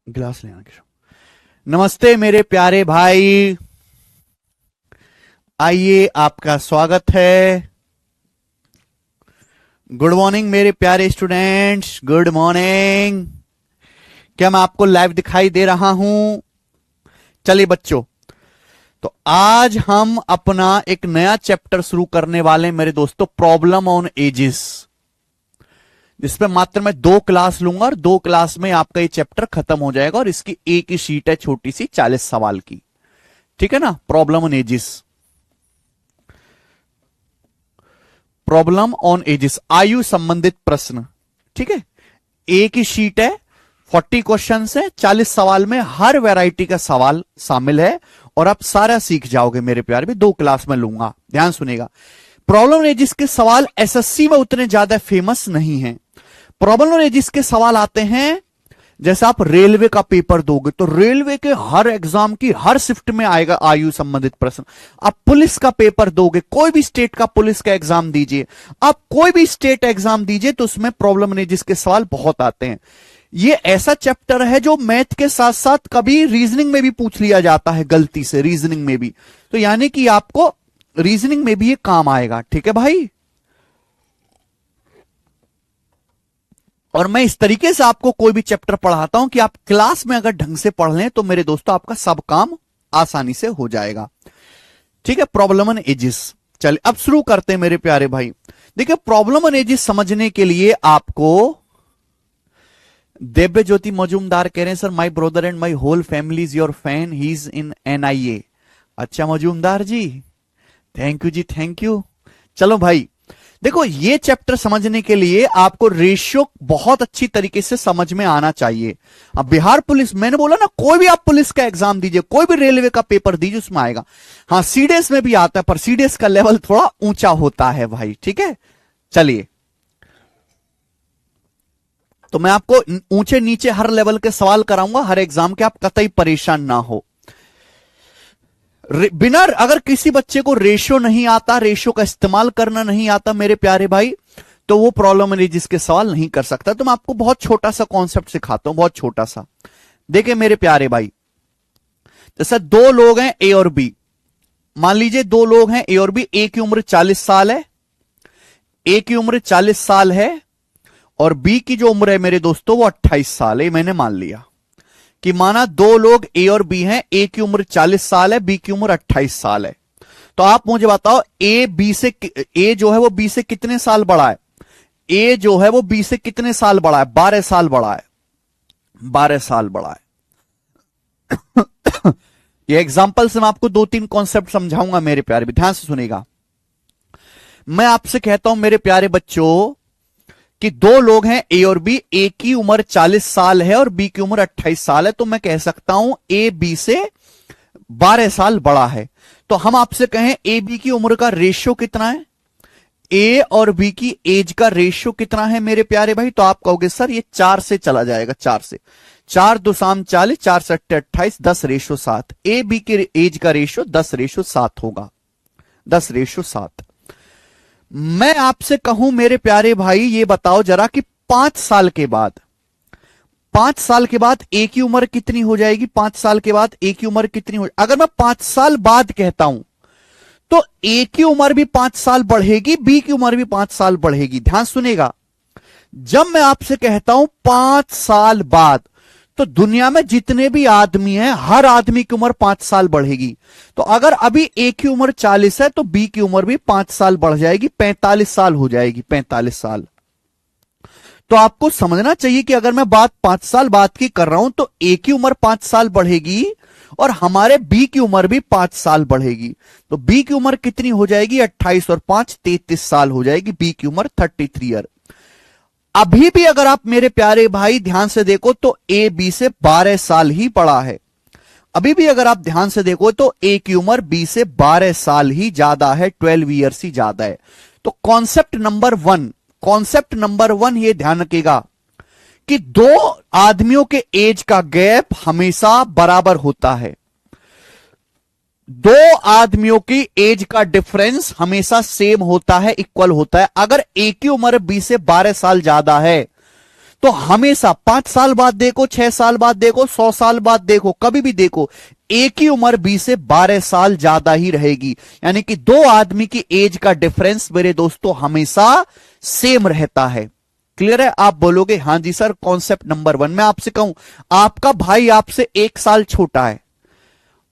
गिलास ले आना किशोर। नमस्ते मेरे प्यारे भाई, आइए आपका स्वागत है। गुड मॉर्निंग मेरे प्यारे स्टूडेंट्स, गुड मॉर्निंग। क्या मैं आपको लाइव दिखाई दे रहा हूं? चलिए बच्चों, तो आज हम अपना एक नया चैप्टर शुरू करने वाले हैं मेरे दोस्तों, प्रॉब्लम ऑन एजेस, जिसमें मात्र मैं 2 क्लास लूंगा और 2 क्लास में आपका ये चैप्टर खत्म हो जाएगा। और इसकी एक ही शीट है छोटी सी 40 सवाल की, ठीक है ना। Problem on edges, problem on edges, आयु संबंधित प्रश्न, ठीक है। एक ही शीट है, 40 क्वेश्चन है, 40 सवाल में हर वैरायटी का सवाल शामिल है और आप सारा सीख जाओगे मेरे प्यार भी। 2 क्लास में लूंगा, ध्यान सुनेगा। प्रॉब्लम ऑन एजेस के सवाल एसएससी में उतने ज्यादा फेमस नहीं है। प्रॉब्लम ऑन एजेस के सवाल आते हैं जैसे आप रेलवे का पेपर दोगे तो रेलवे के हर एग्जाम की हर शिफ्ट में आएगा आयु संबंधित प्रश्न। आप पुलिस का पेपर दोगे, कोई भी स्टेट का पुलिस का एग्जाम दीजिए, आप कोई भी स्टेट एग्जाम दीजिए तो उसमें प्रॉब्लम ऑन एजेस के सवाल बहुत आते हैं। ये ऐसा चैप्टर है जो मैथ के साथ साथ कभी रीजनिंग में भी पूछ लिया जाता है, गलती से रीजनिंग में भी, तो यानी कि आपको रीजनिंग में भी ये काम आएगा, ठीक है भाई। और मैं इस तरीके से आपको कोई भी चैप्टर पढ़ाता हूं कि आप क्लास में अगर ढंग से पढ़ लें तो मेरे दोस्तों आपका सब काम आसानी से हो जाएगा, ठीक है। प्रॉब्लम ऑन एजेस, चलिए अब शुरू करते हैं मेरे प्यारे भाई। देखिए, प्रॉब्लम ऑन एजेस समझने के लिए आपको, दिव्य ज्योति मजूमदार कह रहे हैं sir, my brother and my whole family is your fan, he is in NIA. अच्छा मजूमदार जी, थैंक यू जी, थैंक यू। चलो भाई, देखो ये चैप्टर समझने के लिए आपको रेशियो बहुत अच्छी तरीके से समझ में आना चाहिए। अब बिहार पुलिस, मैंने बोला ना, कोई भी आप पुलिस का एग्जाम दीजिए, कोई भी रेलवे का पेपर दीजिए, उसमें आएगा। हाँ, सीडीएस में भी आता है, पर सीडीएस का लेवल थोड़ा ऊंचा होता है भाई, ठीक है। चलिए, तो मैं आपको ऊंचे नीचे हर लेवल के सवाल कराऊंगा हर एग्जाम के, आप कतई परेशान ना हो। बिना, अगर किसी बच्चे को रेशियो नहीं आता, रेशियो का इस्तेमाल करना नहीं आता मेरे प्यारे भाई, तो वो प्रॉब्लम है जिसके सवाल नहीं कर सकता। तो मैं आपको बहुत छोटा सा कॉन्सेप्ट सिखाता हूं, बहुत छोटा सा। देखिए मेरे प्यारे भाई, जैसे 2 लोग हैं ए और बी, मान लीजिए 2 लोग हैं ए और बी, ए की उम्र 40 साल है, ए की उम्र 40 साल है और बी की जो उम्र है मेरे दोस्तों वो 28 साल है। मैंने मान लिया कि माना 2 लोग ए और बी हैं, ए की उम्र 40 साल है, बी की उम्र 28 साल है। तो आप मुझे बताओ, ए जो है वो बी से कितने साल बड़ा है? ए जो है वो बी से कितने साल बड़ा है? 12 साल बड़ा है, 12 साल बड़ा है। ये एग्जाम्पल से मैं आपको 2-3 कॉन्सेप्ट समझाऊंगा मेरे प्यारे, भी ध्यान से सुनेगा। मैं आपसे कहता हूं मेरे प्यारे बच्चों कि 2 लोग हैं ए और बी, ए की उम्र 40 साल है और बी की उम्र 28 साल है, तो मैं कह सकता हूं ए बी से 12 साल बड़ा है। तो हम आपसे कहें ए बी की उम्र का रेशियो कितना है, ए और बी की एज का रेशियो कितना है मेरे प्यारे भाई? तो आप कहोगे सर ये 4 से चला जाएगा, 4 से, 4 2 शाम 40, 4 से 28, 10:7। ए बी की एज का रेशियो 10:7 होगा, 10:7। मैं आपसे कहूं मेरे प्यारे भाई, ये बताओ जरा कि 5 साल के बाद, 5 साल के बाद ए की उम्र कितनी हो जाएगी? 5 साल के बाद ए की उम्र कितनी हो? अगर मैं 5 साल बाद कहता हूं तो ए की उम्र भी 5 साल बढ़ेगी, बी की उम्र भी 5 साल बढ़ेगी। ध्यान सुनेगा, जब मैं आपसे कहता हूं 5 साल बाद, तो दुनिया में जितने भी आदमी हैं हर आदमी की उम्र 5 साल बढ़ेगी। तो अगर अभी ए की उम्र 40 है तो बी की उम्र भी 5 साल बढ़ जाएगी, 45 साल हो जाएगी, 45 साल। तो आपको समझना चाहिए कि अगर मैं बात 5 साल बाद की कर रहा हूं तो ए की उम्र 5 साल बढ़ेगी और हमारे बी की उम्र भी 5 साल बढ़ेगी। तो बी की उम्र कितनी हो जाएगी? 28 और 5 33 साल हो जाएगी, बी की उम्र 33 ईयर। अभी भी अगर आप मेरे प्यारे भाई ध्यान से देखो तो ए बी से 12 साल ही बड़ा है। अभी भी अगर आप ध्यान से देखो तो ए की उम्र बी से 12 साल ही ज्यादा है, 12 ईयर्स ही ज्यादा है। तो कॉन्सेप्ट नंबर 1, कॉन्सेप्ट नंबर 1 ये ध्यान रखिएगा कि 2 आदमियों के एज का गैप हमेशा बराबर होता है। 2 आदमियों की एज का डिफरेंस हमेशा सेम होता है, इक्वल होता है। अगर ए की उम्र बी से 12 साल ज्यादा है तो हमेशा 5 साल बाद देखो, 6 साल बाद देखो, 100 साल बाद देखो, कभी भी देखो, एक ही उम्र 20 से 12 साल ज्यादा ही रहेगी। यानी कि दो आदमी की एज का डिफरेंस मेरे दोस्तों हमेशा सेम रहता है। क्लियर है? आप बोलोगे हां जी सर, कॉन्सेप्ट नंबर 1। मैं आपसे कहूं, आपका भाई आपसे 1 साल छोटा है,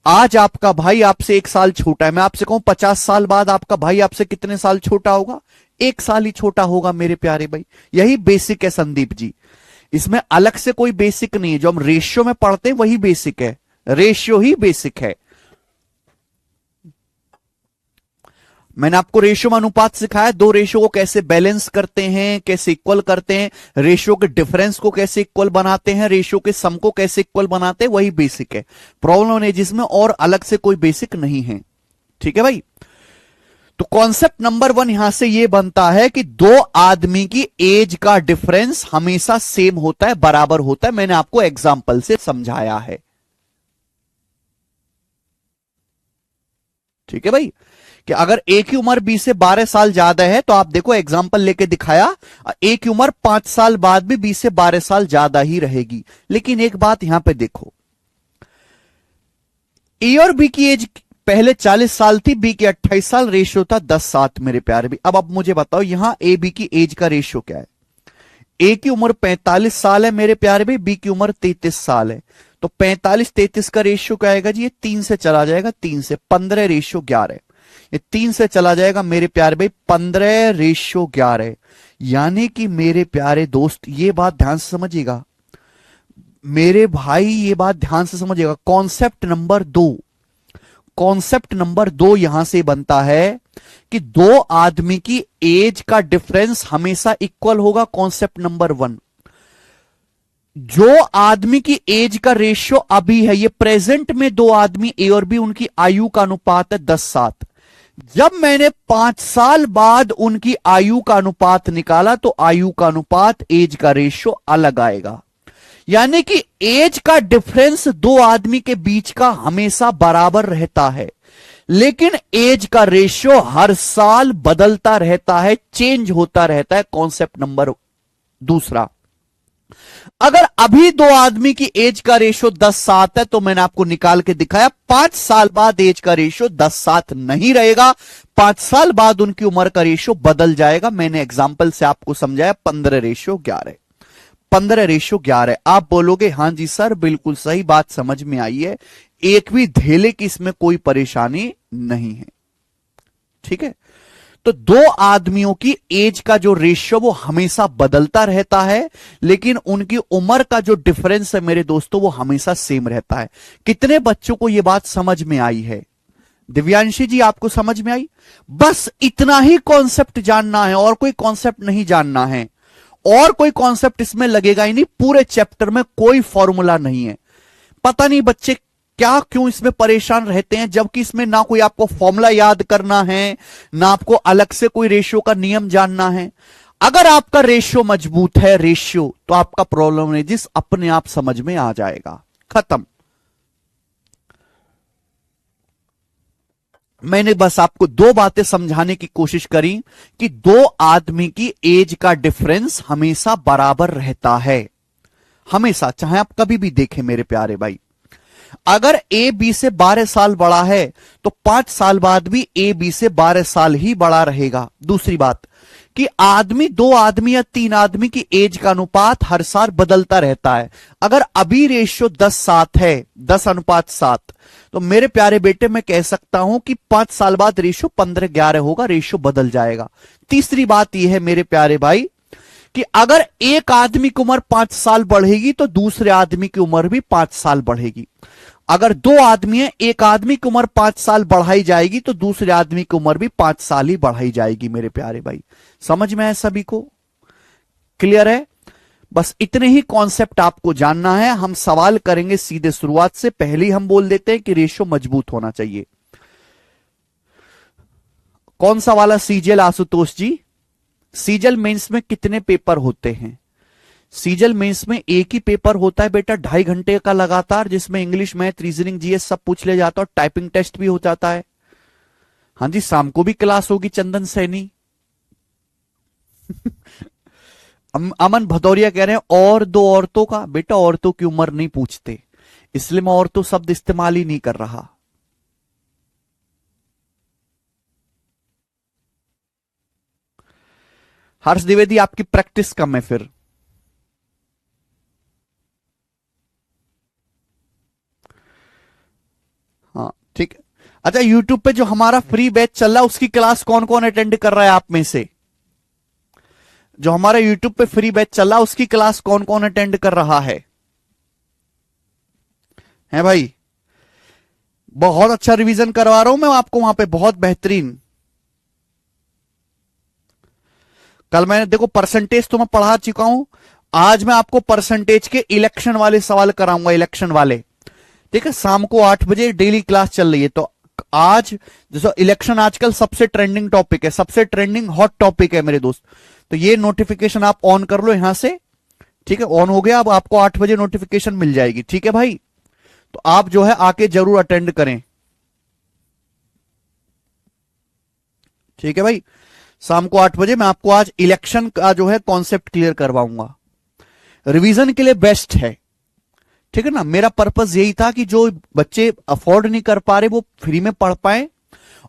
आज आपका भाई आपसे 1 साल छोटा है। मैं आपसे कहूं 50 साल बाद आपका भाई आपसे कितने साल छोटा होगा? 1 साल ही छोटा होगा मेरे प्यारे भाई। यही बेसिक है संदीप जी, इसमें अलग से कोई बेसिक नहीं है। जो हम रेशियो में पढ़ते हैं वही बेसिक है, रेशियो ही बेसिक है। मैंने आपको रेशियो में अनुपात सिखाया, दो रेशियो को कैसे बैलेंस करते हैं, कैसे इक्वल करते हैं, रेशियो के डिफरेंस को कैसे इक्वल बनाते हैं, रेशियो के सम को कैसे इक्वल बनाते हैं, वही बेसिक है। प्रॉब्लम नहीं जिसमें, और अलग से कोई बेसिक नहीं है। ठीक है भाई? तो कॉन्सेप्ट नंबर 1 यहां से यह बनता है कि दो आदमी की एज का डिफरेंस हमेशा सेम होता है, बराबर होता है। मैंने आपको एग्जाम्पल से समझाया है। ठीक है भाई? कि अगर एक ही उम्र 20 से 12 साल ज्यादा है तो आप देखो एग्जाम्पल लेके दिखाया, एक ही उम्र 5 साल बाद भी 20 से 12 साल ज्यादा ही रहेगी। लेकिन एक बात यहां पे देखो, ए और बी की एज पहले 40 साल थी, बी की 28 साल, रेशियो था 10:7 मेरे प्यारे भी। अब मुझे बताओ यहां ए बी की एज का रेशियो क्या है? ए की उम्र 45 साल है मेरे प्यारे भाई, बी की उम्र 33 साल है। तो 45-33 का रेशियो क्या आएगा जी? ये 3 से चला जाएगा, 3 से 15 रेशियो 11। ये 3 से चला जाएगा मेरे प्यारे भाई, 15 रेशियो 11। यानी कि मेरे प्यारे दोस्त ये बात ध्यान से समझिएगा मेरे भाई, ये बात ध्यान से समझिएगा। कॉन्सेप्ट नंबर 2 यहां से बनता है कि दो आदमी की एज का डिफरेंस हमेशा इक्वल होगा। कॉन्सेप्ट नंबर 1, जो आदमी की एज का रेशियो अभी है, ये प्रेजेंट में दो आदमी ए और बी, उनकी आयु का अनुपात है 10:7। जब मैंने 5 साल बाद उनकी आयु का अनुपात निकाला तो आयु का अनुपात एज का रेशियो अलग आएगा। यानी कि एज का डिफरेंस दो आदमी के बीच का हमेशा बराबर रहता है, लेकिन एज का रेशियो हर साल बदलता रहता है, चेंज होता रहता है। कॉन्सेप्ट नंबर 2, अगर अभी दो आदमी की एज का रेशियो 10:7 है तो मैंने आपको निकाल के दिखाया, 5 साल बाद एज का रेशियो 10:7 नहीं रहेगा, 5 साल बाद उनकी उम्र का रेशियो बदल जाएगा। मैंने एग्जाम्पल से आपको समझाया 15:11। 15:11। आप बोलोगे हां जी सर बिल्कुल सही बात समझ में आई है, एक भी धेले की इसमें कोई परेशानी नहीं है। ठीक है? तो दो आदमियों की एज का जो रेशियो वो हमेशा बदलता रहता है, लेकिन उनकी उम्र का जो डिफरेंस है मेरे दोस्तों वो हमेशा सेम रहता है। कितने बच्चों को यह बात समझ में आई है? दिव्यांशी जी आपको समझ में आई? बस इतना ही कॉन्सेप्ट जानना है, और कोई कॉन्सेप्ट नहीं जानना है, और कोई कॉन्सेप्ट इसमें लगेगा ही नहीं। पूरे चैप्टर में कोई फॉर्मूला नहीं है। पता नहीं बच्चे क्या क्यों इसमें परेशान रहते हैं, जबकि इसमें ना कोई आपको फॉर्मूला याद करना है, ना आपको अलग से कोई रेशियो का नियम जानना है। अगर आपका रेशियो मजबूत है, रेशियो, तो आपका प्रॉब्लम नहीं, जिस अपने आप समझ में आ जाएगा। खत्म। मैंने बस आपको दो बातें समझाने की कोशिश करी कि दो आदमी की एज का डिफरेंस हमेशा बराबर रहता है, हमेशा, चाहे आप कभी भी देखें मेरे प्यारे भाई। अगर ए बी से 12 साल बड़ा है तो 5 साल बाद भी ए बी से 12 साल ही बड़ा रहेगा। दूसरी बात कि दो आदमी या 3 आदमी की एज का अनुपात हर साल बदलता रहता है। अगर अभी रेशियो 10:7 है, 10:7, तो मेरे प्यारे बेटे मैं कह सकता हूं कि 5 साल बाद रेशियो 15:11 होगा, रेशियो बदल जाएगा। तीसरी बात यह है मेरे प्यारे भाई कि अगर एक आदमी की उम्र 5 साल बढ़ेगी तो दूसरे आदमी की उम्र भी 5 साल बढ़ेगी। अगर दो आदमी है, एक आदमी की उम्र 5 साल बढ़ाई जाएगी तो दूसरे आदमी की उम्र भी 5 साल ही बढ़ाई जाएगी मेरे प्यारे भाई। समझ में है सभी को? क्लियर है? बस इतने ही कॉन्सेप्ट आपको जानना है। हम सवाल करेंगे सीधे शुरुआत से। पहले ही हम बोल देते हैं कि रेशियो मजबूत होना चाहिए। कौन सा वाला सीजीएल आशुतोष जी? सीजीएल मेंस में कितने पेपर होते हैं? सीजीएल मेंस में एक ही पेपर होता है बेटा, 2.5 घंटे का लगातार, जिसमें इंग्लिश, मैथ, रीजनिंग, जीएस सब पूछ ले जाता है, और टाइपिंग टेस्ट भी हो जाता है। हाँ जी, शाम को भी क्लास होगी चंदन सैनी। अमन भदौरिया कह रहे हैं और दो औरतों का। बेटा औरतों की उम्र नहीं पूछते, इसलिए मैं औरतों शब्द इस्तेमाल ही नहीं कर रहा। हर्ष द्विवेदी आपकी प्रैक्टिस कम है फिर। हाँ ठीक है। अच्छा, यूट्यूब पे जो हमारा फ्री बैच चल रहा है उसकी क्लास कौन कौन अटेंड कर रहा है आप में से? जो हमारा यूट्यूब पे फ्री बैच चल रहा है उसकी क्लास कौन कौन अटेंड कर रहा है भाई? बहुत अच्छा रिवीजन करवा रहा हूं मैं आपको वहां पे, बहुत बेहतरीन। कल मैंने देखो परसेंटेज तो मैं पढ़ा चुका हूं, आज मैं आपको परसेंटेज के इलेक्शन वाले सवाल कराऊंगा, इलेक्शन वाले। ठीक है, शाम को 8 बजे डेली क्लास चल रही है। तो आज जैसे इलेक्शन आजकल सबसे ट्रेंडिंग टॉपिक है, सबसे ट्रेंडिंग हॉट टॉपिक है मेरे दोस्त। तो ये नोटिफिकेशन आप ऑन कर लो यहां से। ठीक है, ऑन हो गया, अब आपको 8 बजे नोटिफिकेशन मिल जाएगी। ठीक है भाई, तो आप जो है आके जरूर अटेंड करें। ठीक है भाई, शाम को 8 बजे मैं आपको आज इलेक्शन का जो है कॉन्सेप्ट क्लियर करवाऊंगा। रिवीजन के लिए बेस्ट है। ठीक है ना, मेरा पर्पस यही था कि जो बच्चे अफोर्ड नहीं कर पा रहे वो फ्री में पढ़ पाए,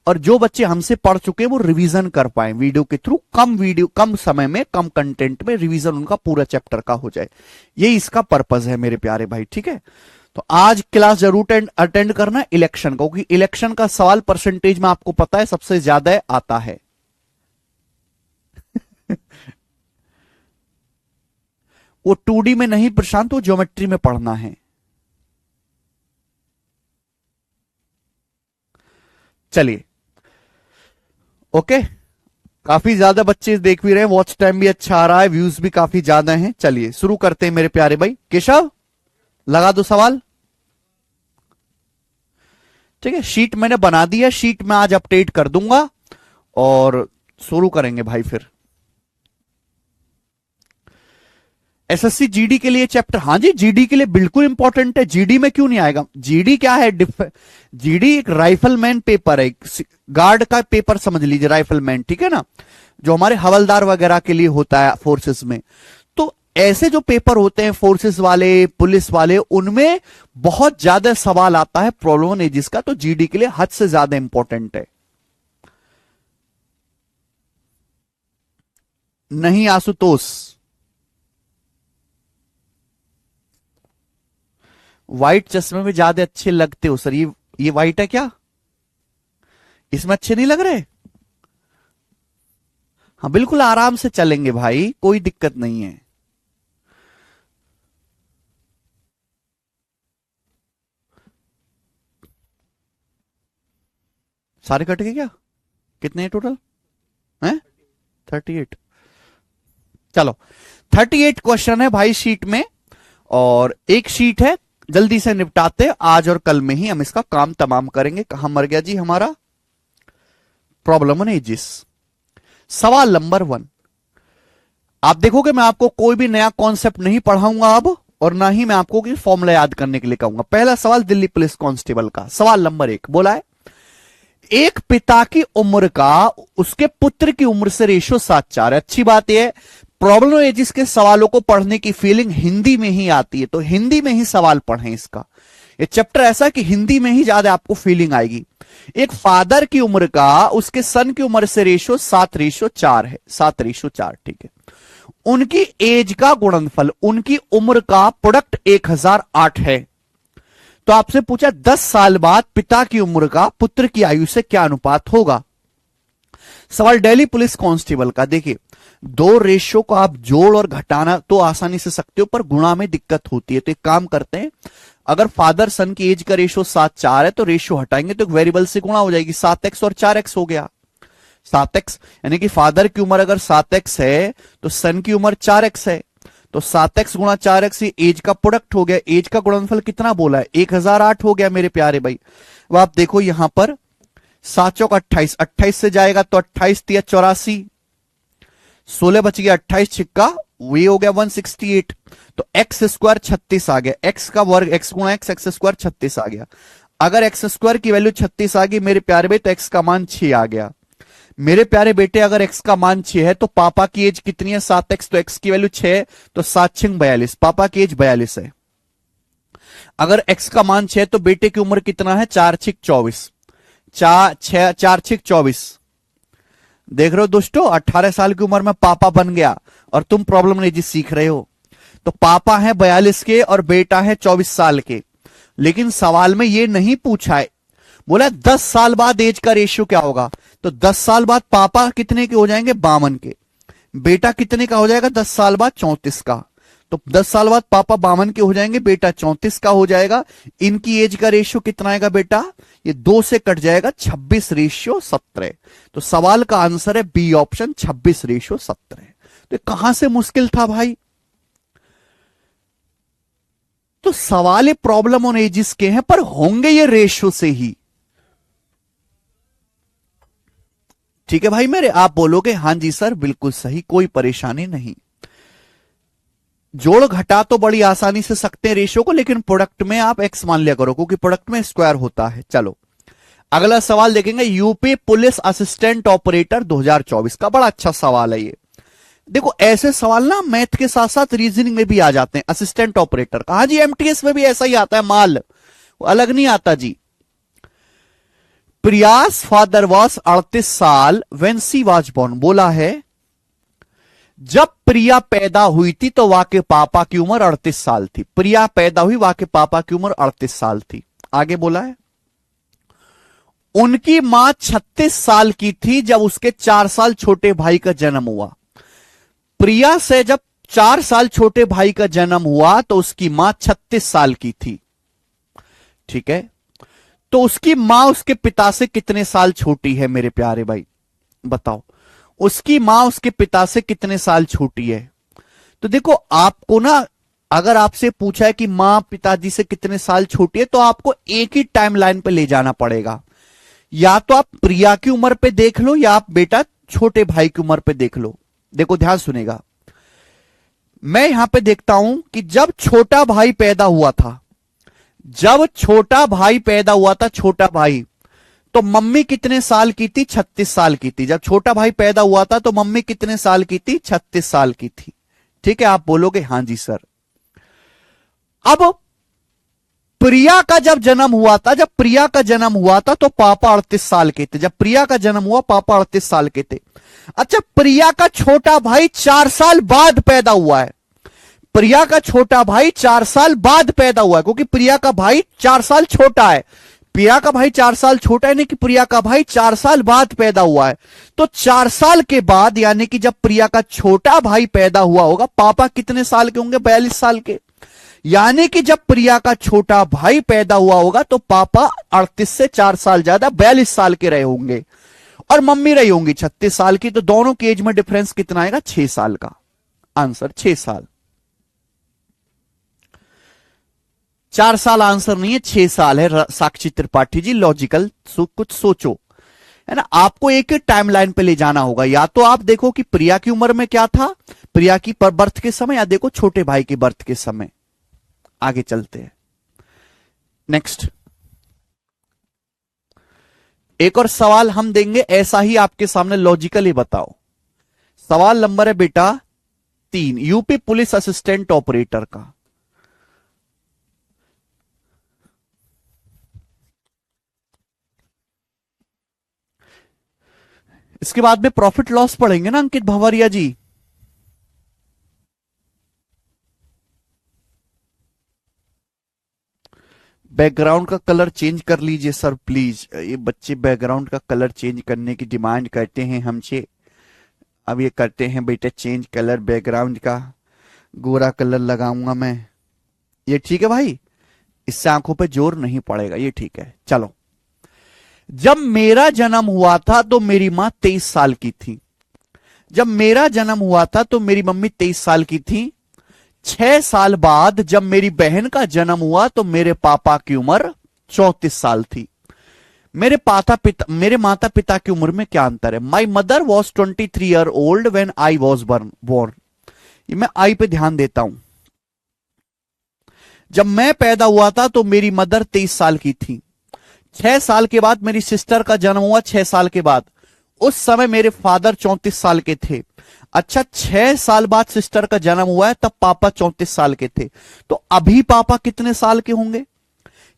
और जो बच्चे हमसे पढ़ चुके हैं वो रिवीजन कर पाए वीडियो के थ्रू। कम समय में, कम कंटेंट में रिवीजन उनका पूरा चैप्टर का हो जाए, यही इसका पर्पस है मेरे प्यारे भाई। ठीक है, तो आज क्लास जरूर अटेंड करना इलेक्शन का, क्योंकि इलेक्शन का सवाल परसेंटेज में आपको पता है सबसे ज्यादा आता है। वो 2D में नहीं प्रशांत, वो ज्योमेट्री में पढ़ना है। चलिए ओके, काफी ज्यादा बच्चे देख भी रहे हैं, वॉच टाइम भी अच्छा आ रहा है, व्यूज भी काफी ज्यादा हैं। चलिए शुरू करते हैं मेरे प्यारे भाई। केशव लगा दो सवाल। ठीक है, शीट मैंने बना दी है, शीट में आज अपडेट कर दूंगा और शुरू करेंगे भाई फिर। एसएससी जीडी के लिए चैप्टर, हाँ जी जीडी के लिए बिल्कुल इंपॉर्टेंट है। जीडी में क्यों नहीं आएगा? जीडी क्या है? जीडी एक राइफलमैन पेपर है, गार्ड का पेपर समझ लीजिए, राइफलमैन। ठीक है ना, जो हमारे हवलदार वगैरह के लिए होता है फोर्सेस में। तो ऐसे जो पेपर होते हैं फोर्सेस वाले, पुलिस वाले, उनमें बहुत ज्यादा सवाल आता है प्रॉब्लम है जिसका, तो जीडी के लिए हद से ज्यादा इंपॉर्टेंट है। नहीं आशुतोष, व्हाइट चश्मे में ज्यादा अच्छे लगते हो सर। ये व्हाइट है क्या? इसमें अच्छे नहीं लग रहे? हाँ बिल्कुल आराम से चलेंगे भाई, कोई दिक्कत नहीं है। सारे कट गए क्या? कितने हैं टोटल? हैं 38। चलो 38 क्वेश्चन है भाई शीट में, और एक शीट है, जल्दी से निपटाते, आज और कल में ही हम इसका काम तमाम करेंगे। कहां मर गया जी हमारा प्रॉब्लम है जिस। सवाल नंबर 1, आप देखोगे मैं आपको कोई भी नया कॉन्सेप्ट नहीं पढ़ाऊंगा अब, और ना ही मैं आपको फॉर्मूला याद करने के लिए कहूंगा। पहला सवाल दिल्ली पुलिस कांस्टेबल का, सवाल नंबर 1 बोला है, एक पिता की उम्र का उसके पुत्र की उम्र से रेशो 7:4 है। अच्छी बात यह है, प्रॉब्लम है जिसके सवालों को पढ़ने की फीलिंग हिंदी में ही आती है, तो हिंदी में ही सवाल पढ़ें इसका। ये चैप्टर ऐसा कि हिंदी में ही ज्यादा आपको फीलिंग आएगी। एक फादर की उम्र का उसके सन की उम्र से रेशो 7:4 है, 7:4। ठीक है, उनकी एज का गुणनफल, उनकी उम्र का प्रोडक्ट 1008 है। तो आपसे पूछा 10 साल बाद पिता की उम्र का पुत्र की आयु से क्या अनुपात होगा। सवाल दिल्ली पुलिस कांस्टेबल का। देखिए, दो रेशियो को आप जोड़ और घटाना तो आसानी से सकते हो, पर गुणा में दिक्कत होती है। तो एक काम करते हैं, अगर फादर सन की एज का रेशियो 7:4 है तो रेशियो हटाएंगे तो एक वेरिएबल से गुणा हो जाएगी, 7x और 4x हो गया। 7x यानी कि फादर की उम्र अगर 7x है तो सन की उम्र 4x है, तो 7x गुणा 4x एज का प्रोडक्ट हो गया। एज का गुणनफल कितना बोला है? 1008 हो गया मेरे प्यारे भाई। अब आप देखो यहां पर 7 चौक 28, 28 से जाएगा तो 28 तिया 84, 16 बच गया, 28 छिक्का वे हो गया 168। तो एक्स स्क्वायर 36 आ गया, एक्स का वर्ग एक्स गुणा एक्स, एक्स स्क्वायर 36 आ गया। अगर एक्स स्क्वायर की वैल्यू 36 आ गई मेरे प्यारे भाई तो एक्स का मान 6 आ गया। मेरे प्यारे बेटे, अगर x का मान 6 है तो पापा की एज कितनी है? 7x, तो x की वैल्यू 6 है, तो 7 6 42, पापा की एज 42 है। अगर x का मान 6 तो बेटे की उम्र कितना है? 4 6 24, 4 6 24। देख रहे हो दोस्तों, 18 साल की उम्र में पापा बन गया और तुम प्रॉब्लम नहीं जी सीख रहे हो। तो पापा है 42 के और बेटा है 24 साल के, लेकिन सवाल में ये नहीं पूछा है। बोला 10 साल बाद एज का रेशियो क्या होगा, तो 10 साल बाद पापा कितने के हो जाएंगे? 52 के। बेटा कितने का हो जाएगा 10 साल बाद? 34 का। तो 10 साल बाद पापा 52 के हो जाएंगे, बेटा 34 का हो जाएगा। इनकी एज का रेशियो कितना आएगा बेटा? ये 2 से कट जाएगा, 26:17। तो सवाल का आंसर है बी ऑप्शन, 26:17। तो कहां से मुश्किल था भाई? तो सवाल ये प्रॉब्लम ऑन एजिस के हैं, पर होंगे ये रेशियो से ही। ठीक है भाई मेरे, आप बोलोगे हां जी सर बिल्कुल सही, कोई परेशानी नहीं। जोड़ घटा तो बड़ी आसानी से सकते हैं रेशियो को, लेकिन प्रोडक्ट में आप एक्स मान लिया करो, क्योंकि प्रोडक्ट में स्क्वायर होता है। चलो अगला सवाल देखेंगे, यूपी पुलिस असिस्टेंट ऑपरेटर 2024 का। बड़ा अच्छा सवाल है ये। देखो ऐसे सवाल ना मैथ के साथ साथ रीजनिंग में भी आ जाते हैं। असिस्टेंट ऑपरेटर का, हाँ जी एमटीएस में भी ऐसा ही आता है, माल अलग नहीं आता जी। प्रियास फादर वॉज 38 साल व्हेन शी वाज बोर्न। बोला है जब प्रिया पैदा हुई थी तो वहां के पापा की उम्र 38 साल थी। प्रिया पैदा हुई, वहां के पापा की उम्र 38 साल थी। आगे बोला है उनकी मां 36 साल की थी जब उसके 4 साल छोटे भाई का जन्म हुआ। प्रिया से जब 4 साल छोटे भाई का जन्म हुआ तो उसकी मां 36 साल की थी। ठीक है, तो उसकी मां उसके पिता से कितने साल छोटी है मेरे प्यारे भाई? बताओ, उसकी मां उसके पिता से कितने साल छोटी है? तो देखो आपको ना, अगर आपसे पूछा है कि मां पिताजी से कितने साल छोटी है, तो आपको एक ही टाइमलाइन पे ले जाना पड़ेगा। या तो आप प्रिया की उम्र पे देख लो, या आप बेटा छोटे भाई की उम्र पे देख लो। देखो ध्यान सुनेगा, मैं यहां पे देखता हूं कि जब छोटा भाई पैदा हुआ था, जब छोटा भाई पैदा हुआ था, छोटा भाई, तो मम्मी कितने साल की थी? 36 साल की थी। जब छोटा भाई पैदा हुआ था तो मम्मी कितने साल की थी? 36 साल की थी। ठीक है, आप बोलोगे हां जी सर। अब प्रिया का जब जन्म हुआ था, जब प्रिया का जन्म हुआ था तो पापा 38 साल के थे। जब प्रिया का जन्म हुआ पापा 38 साल के थे। अच्छा, प्रिया का छोटा भाई 4 साल बाद पैदा हुआ है। प्रिया का छोटा भाई 4 साल बाद पैदा हुआ है, क्योंकि प्रिया का भाई 4 साल छोटा है। प्रिया का भाई 4 साल छोटा है, नहीं कि प्रिया का भाई 4 साल बाद पैदा हुआ है। तो 4 साल के बाद, यानी कि जब प्रिया का छोटा भाई पैदा हुआ होगा, पापा कितने साल के होंगे? 42 साल के। यानी कि जब प्रिया का छोटा भाई पैदा हुआ होगा तो पापा 38 से 4 साल ज्यादा 42 साल के रहे होंगे, और मम्मी रही होंगी 36 साल की। तो दोनों की एज में डिफरेंस कितना आएगा? 6 साल का। आंसर 6 साल। 4 साल आंसर नहीं है, 6 साल है साक्षी त्रिपाठी जी। लॉजिकल कुछ सोचो, है ना। आपको एक टाइमलाइन पे ले जाना होगा। या तो आप देखो कि प्रिया की उम्र में क्या था, प्रिया की बर्थ के समय, या देखो छोटे भाई की बर्थ के समय। आगे चलते हैं, नेक्स्ट। एक और सवाल हम देंगे ऐसा ही आपके सामने, लॉजिकली बताओ। सवाल नंबर है बेटा 3, यूपी पुलिस असिस्टेंट ऑपरेटर का। इसके बाद में प्रॉफिट लॉस पढ़ेंगे ना अंकित भंवरिया जी। बैकग्राउंड का कलर चेंज कर लीजिए सर प्लीज। ये बच्चे बैकग्राउंड का कलर चेंज करने की डिमांड करते हैं हमसे। अब ये करते हैं बेटा चेंज कलर बैकग्राउंड का, गोरा कलर लगाऊंगा मैं। ये ठीक है भाई, इससे आंखों पे जोर नहीं पड़ेगा, ये ठीक है। चलो, जब मेरा जन्म हुआ था तो मेरी मां 23 साल की थी। जब मेरा जन्म हुआ था तो मेरी मम्मी 23 साल की थी। 6 साल बाद जब मेरी बहन का जन्म हुआ तो मेरे पापा की उम्र 34 साल थी। मेरे माता पिता की उम्र में क्या अंतर है? My mother was 23 year old when I was born. ये मैं आई पे ध्यान देता हूं। जब मैं पैदा हुआ था तो मेरी मदर 23 साल की थी। 6 साल के बाद मेरी सिस्टर का जन्म हुआ, 6 साल के बाद उस समय मेरे फादर 34 साल के थे। अच्छा, 6 साल बाद सिस्टर का जन्म हुआ है, तब पापा 34 साल के थे। तो अभी पापा कितने साल के होंगे?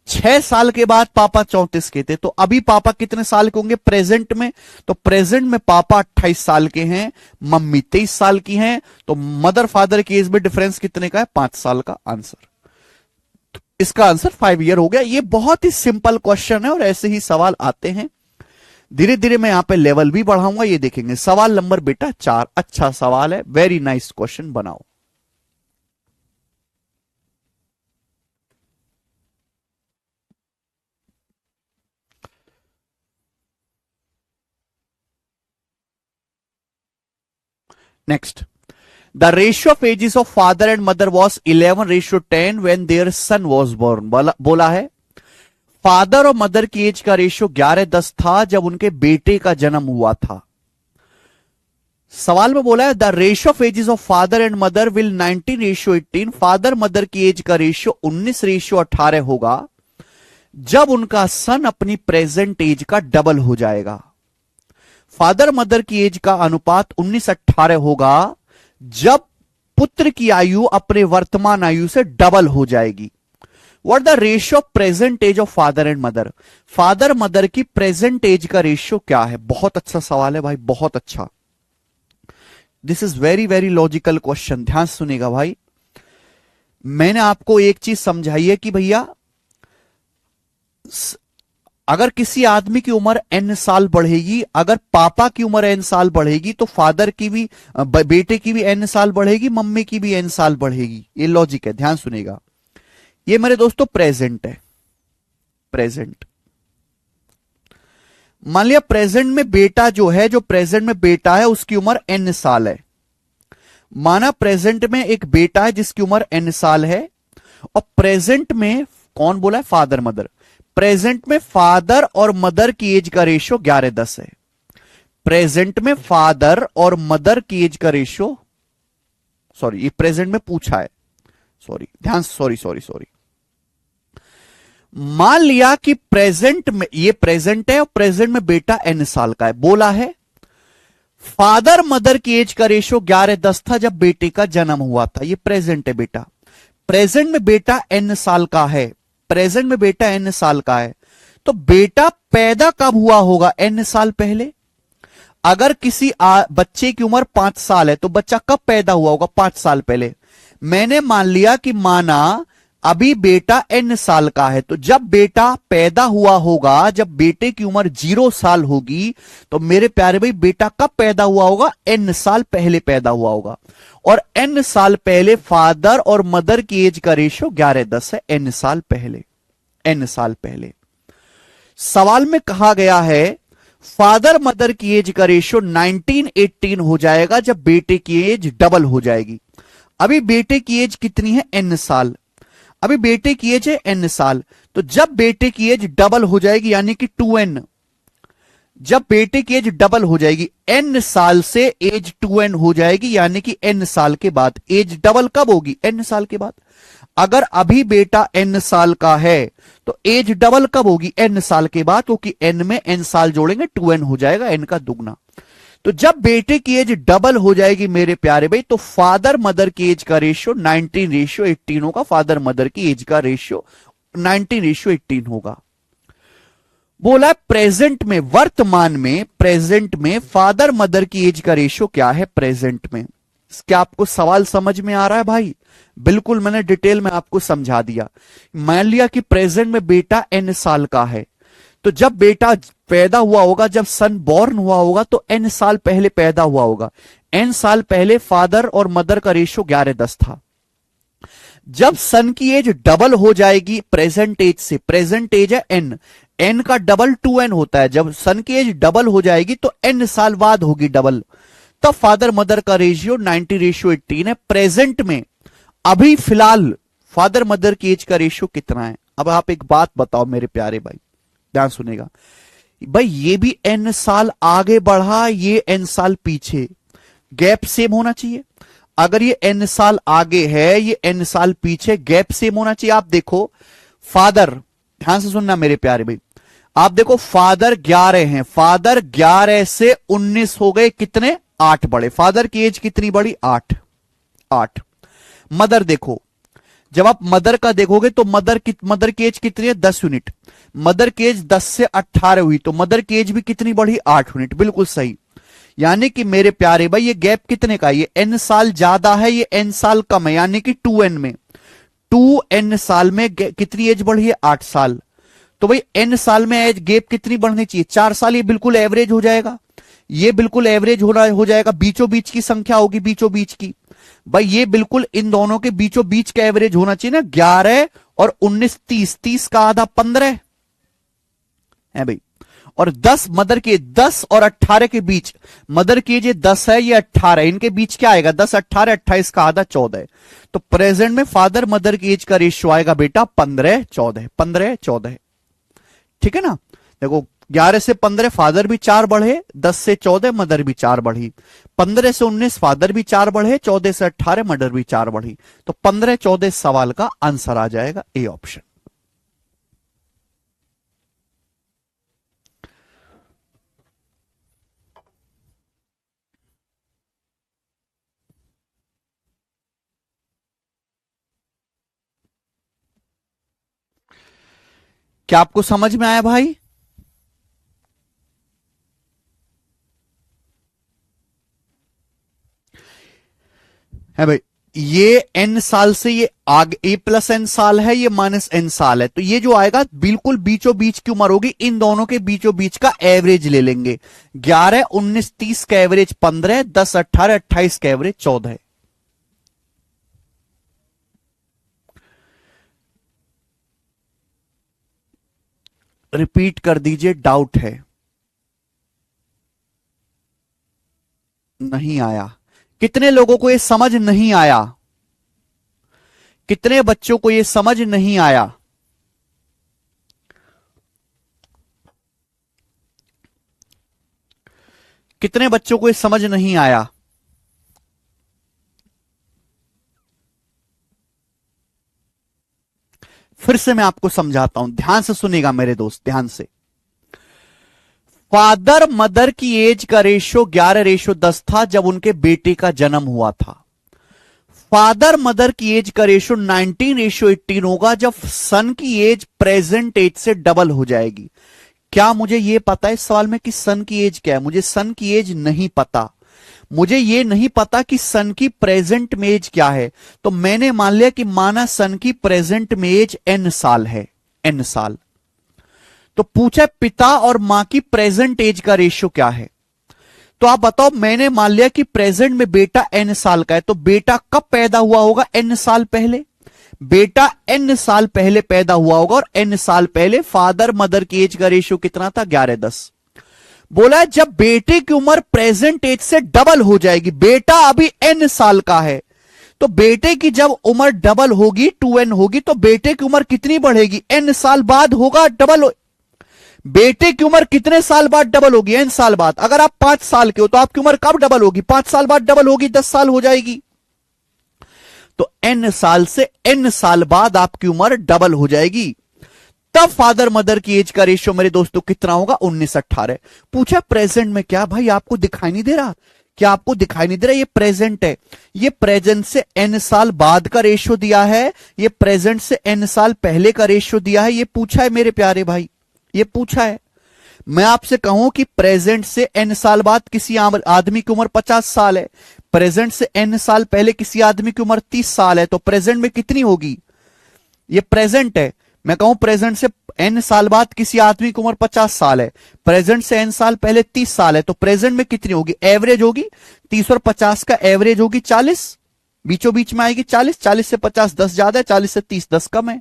6 साल के बाद पापा 34 के थे, तो अभी पापा कितने साल के होंगे प्रेजेंट में? तो प्रेजेंट में पापा 28 साल के हैं, मम्मी 23 साल की हैं। तो मदर फादर की एज में डिफरेंस कितने का है? 5 साल का। आंसर, तो इसका आंसर 5 ईयर हो गया। ये बहुत ही सिंपल क्वेश्चन है और ऐसे ही सवाल आते हैं। धीरे धीरे मैं यहां पे लेवल भी बढ़ाऊंगा, ये देखेंगे। सवाल नंबर बेटा 4, अच्छा सवाल है, वेरी नाइस क्वेश्चन बनाओ। Next, the ratio of ages of father and mother was 11:10 when their son was born. बोला है फादर और मदर की एज का रेशियो 11:10 था जब उनके बेटे का जन्म हुआ था। सवाल में बोला है the ratio of ages of father and mother will 19:18। Father mother की एज का रेशियो 19:18 होगा जब उनका सन अपनी प्रेजेंट एज का डबल हो जाएगा। फादर मदर की एज का अनुपात 19:18 होगा जब पुत्र की आयु अपने वर्तमान आयु से डबल हो जाएगी। What the ratio of present age of father and mother? Father mother की प्रेजेंट एज का रेशियो क्या है? बहुत अच्छा सवाल है भाई, बहुत अच्छा। This is very very logical question, ध्यान सुनिएगा भाई। मैंने आपको एक चीज समझाई है कि भैया अगर किसी आदमी की उम्र n साल बढ़ेगी, अगर पापा की उम्र n साल बढ़ेगी तो फादर की भी, बेटे की भी n साल बढ़ेगी, मम्मी की भी n साल बढ़ेगी। ये लॉजिक है, ध्यान सुनिएगा। ये मेरे दोस्तों प्रेजेंट है, प्रेजेंट। मान लिया प्रेजेंट में बेटा जो है, जो प्रेजेंट में बेटा है उसकी उम्र n साल है। माना प्रेजेंट में एक बेटा है जिसकी उम्र n साल है, और प्रेजेंट में कौन बोला है? Father mother. प्रेजेंट में फादर और मदर की एज का रेशियो 11:10 है। प्रेजेंट में फादर और मदर की एज का रेशियो, सॉरी ये प्रेजेंट में पूछा है, सॉरी ध्यान, सॉरी। मान लिया कि प्रेजेंट में, ये प्रेजेंट है और प्रेजेंट में बेटा n साल का है। बोला है फादर मदर की एज का रेशियो 11:10 था जब बेटे का जन्म हुआ था। ये प्रेजेंट है बेटा। प्रेजेंट में बेटा n साल का है, प्रेजेंट में बेटा n साल का है, तो बेटा पैदा कब हुआ होगा? n साल पहले। अगर किसी बच्चे की उम्र 5 साल है तो बच्चा कब पैदा हुआ होगा? 5 साल पहले। मैंने मान लिया कि माना अभी बेटा n साल का है, तो जब बेटा पैदा हुआ होगा, जब बेटे की उम्र 0 साल होगी, तो मेरे प्यारे भाई बेटा कब पैदा हुआ होगा? n साल पहले पैदा हुआ होगा। और n साल पहले फादर और मदर की एज का रेशियो 11:10 है। n साल पहले, n साल पहले। सवाल में कहा गया है फादर मदर की एज का रेशियो 19:18 हो जाएगा जब बेटे की एज डबल हो जाएगी। अभी बेटे की एज कितनी है? n साल। अभी बेटे की एज है n साल, तो जब बेटे की एज डबल हो जाएगी यानी कि 2n, जब बेटे की एज डबल हो जाएगी, n साल से एज 2n हो जाएगी, यानी कि n साल के बाद। एज डबल कब होगी? n साल के बाद। अगर अभी बेटा n साल का है तो एज डबल कब होगी? n साल के बाद, क्योंकि n में n साल जोड़ेंगे 2n हो जाएगा, n का दुगना। तो जब बेटे की एज डबल हो जाएगी मेरे प्यारे भाई, तो फादर मदर की एज का रेशियो 19:18 होगा। फादर मदर की एज का रेशियो 19:18 होगा। बोला प्रेजेंट में, वर्तमान में, प्रेजेंट में फादर मदर की एज का रेशियो क्या है प्रेजेंट में? क्या आपको सवाल समझ में आ रहा है भाई? बिल्कुल, मैंने डिटेल में आपको समझा दिया। मान लिया कि प्रेजेंट में बेटा n साल का है, तो जब बेटा पैदा हुआ होगा, जब सन बॉर्न हुआ होगा, तो n साल पहले पैदा हुआ होगा। n साल पहले फादर और मदर का रेशियो 11:10 था। जब सन की एज डबल हो जाएगी प्रेजेंट एज से, प्रेजेंट एज है n का डबल 2n होता है, जब सन की एज डबल हो जाएगी तो n साल बाद होगी डबल, तब फादर मदर का रेशियो 19:18 है। प्रेजेंट में अभी फिलहाल फादर मदर की एज का रेशियो कितना है? अब आप एक बात बताओ मेरे प्यारे भाई, ध्यान सुनेगा भाई। ये भी n साल आगे बढ़ा, ये n साल पीछे, गैप सेम होना चाहिए। अगर ये n साल आगे है, ये n साल पीछे, गैप सेम होना चाहिए। आप देखो फादर, ध्यान से सुनना मेरे प्यारे भाई, आप देखो फादर 11 हैं, फादर 11 से 19 हो गए, कितने 8 बढ़े, फादर की एज कितनी बढ़ी 8, 8। मदर देखो, जब आप मदर का देखोगे तो मदर की एज कितनी है 10 यूनिट, मदर की एज 10 से 18 हुई तो मदर की एज भी कितनी बढ़ी 8 यूनिट, बिल्कुल सही। यानी कि मेरे प्यारे भाई ये गैप कितने का, ये n साल ज्यादा है, ये n साल कम है, यानी कि 2n में 2n साल में कितनी एज बढ़ी है 8 साल। तो भाई n साल में एज गैप कितनी बढ़नी चाहिए 4 साल, ये बिल्कुल एवरेज हो जाएगा, ये बिल्कुल एवरेज हो जाएगा, बीचों बीच की संख्या होगी, बीचों बीच की भाई ये बिल्कुल इन दोनों के बीचों बीच का एवरेज होना चाहिए ना, 11 और 19 30, 30 का आधा 15 है भाई। और 10 मदर के 10 और 18 के बीच, मदर की ये 10 है ये 18, इनके बीच क्या आएगा 10 18 28 का आधा 14, तो प्रेजेंट में फादर मदर की एज का रेशियो आएगा बेटा 15 14, 15 14, ठीक है ना। देखो 11 से 15 फादर भी 4 बढ़े, 10 से 14 मदर भी 4 बढ़ी, 15 से 19 फादर भी 4 बढ़े, 14 से 18 मदर भी 4 बढ़ी, तो 15 14 सवाल का आंसर आ जाएगा ए ऑप्शन। क्या आपको समझ में आया भाई? है भाई, ये n साल से ये आगे a प्लस n साल है, ये माइनस n साल है, तो ये जो आएगा बिल्कुल बीचों बीच की उम्र होगी, इन दोनों के बीचों बीच का एवरेज ले लेंगे, 11 19 30 का एवरेज 15, 10 18 28 का एवरेज 14। रिपीट कर दीजिए, डाउट है? नहीं आया? कितने लोगों को ये समझ नहीं आया? कितने बच्चों को ये समझ नहीं आया? कितने बच्चों को ये समझ नहीं आया? फिर से मैं आपको समझाता हूं, ध्यान से सुनेगा मेरे दोस्त, ध्यान से। फादर मदर की एज का रेशियो 11:10 था जब उनके बेटे का जन्म हुआ था। फादर मदर की एज का रेशियो 19:18 होगा जब सन की एज प्रेजेंट एज से डबल हो जाएगी। क्या मुझे यह पता है इस सवाल में कि सन की एज क्या है? मुझे सन की एज नहीं पता, मुझे यह नहीं पता कि सन की प्रेजेंट में एज क्या है, तो मैंने मान लिया कि माना सन की प्रेजेंट में एज n साल है, n साल। तो पूछा पिता और मां की प्रेजेंट एज का रेशियो क्या है, तो आप बताओ, मैंने मान लिया कि प्रेजेंट में बेटा n साल का है, तो बेटा कब पैदा हुआ होगा? n साल पहले। बेटा n साल पहले पैदा हुआ होगा, और n साल पहले फादर मदर की एज का रेशियो कितना था? 11:10। बोला है जब बेटे की उम्र प्रेजेंट एज से डबल हो जाएगी, बेटा अभी n साल का है, तो बेटे की जब उम्र डबल होगी 2n होगी, तो बेटे की उम्र कितनी बढ़ेगी? n साल बाद होगा डबल। बेटे की उम्र कितने साल बाद डबल होगी? n साल बाद। अगर आप 5 साल के हो तो आपकी उम्र कब डबल होगी? 5 साल बाद डबल होगी, 10 साल हो जाएगी। तो n साल से n साल बाद आपकी उम्र डबल हो जाएगी, तब फादर मदर की एज का रेशियो मेरे दोस्तों कितना होगा? 19:18। पूछा प्रेजेंट में क्या भाई आपको दिखाई नहीं दे रहा? क्या आपको दिखाई नहीं दे रहा? ये प्रेजेंट है, ये प्रेजेंट से n साल बाद का रेशियो दिया है, ये प्रेजेंट से n साल पहले का रेशियो दिया है, ये पूछा है मेरे प्यारे भाई, ये पूछा है। मैं आपसे कहूं कि प्रेजेंट से n साल बाद किसी आदमी की उम्र 50 साल है, प्रेजेंट से n साल पहले किसी आदमी की उम्र 30 साल है, तो प्रेजेंट में कितनी होगी? ये प्रेजेंट है। मैं कहूं प्रेजेंट से n साल बाद किसी आदमी की उम्र 50 साल है, प्रेजेंट से n साल पहले 30 साल है, तो प्रेजेंट में कितनी होगी? एवरेज होगी 30 और 50 का एवरेज होगी 40, बीचों बीच में आएगी 40, 40 से 50 10 ज्यादा है, 40 से 30 10 कम है।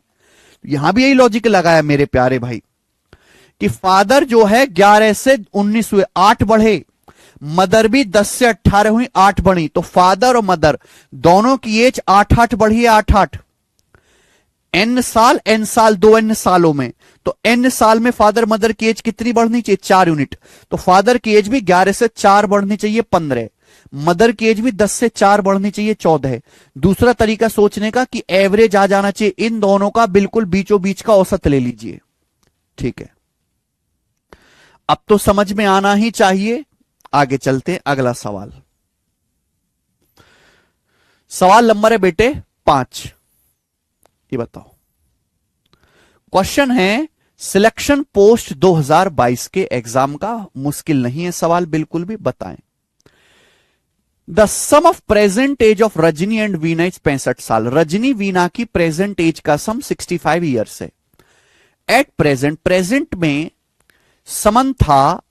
यहां भी यही लॉजिक लगाया मेरे प्यारे भाई कि फादर जो है 11 से 19 हुए, 8 बढ़े, मदर भी 10 से 18 हुई, 8 बढ़ी, तो फादर और मदर दोनों की एज 8-8 बढ़ी है, 8-8। n साल 2n सालों में, तो n साल में फादर मदर की एज कितनी बढ़नी चाहिए? 4 यूनिट। तो फादर की एज भी 11 से 4 बढ़नी चाहिए 15, मदर की एज भी 10 से 4 बढ़नी चाहिए 14। दूसरा तरीका सोचने का कि एवरेज आ जाना चाहिए इन दोनों का, बिल्कुल बीचों बीच का औसत ले लीजिए, ठीक है। अब तो समझ में आना ही चाहिए। आगे चलते हैं, अगला सवाल। सवाल नंबर है बेटे 5। ये बताओ, क्वेश्चन है सिलेक्शन पोस्ट 2022 के एग्जाम का। मुश्किल नहीं है सवाल बिल्कुल भी। बताएं, the sum of present age of Rajni and Veena is 65 साल। रजनी वीना की प्रेजेंट एज का सम 65 ईयर्स है। एट प्रेजेंट, प्रेजेंट में समंथा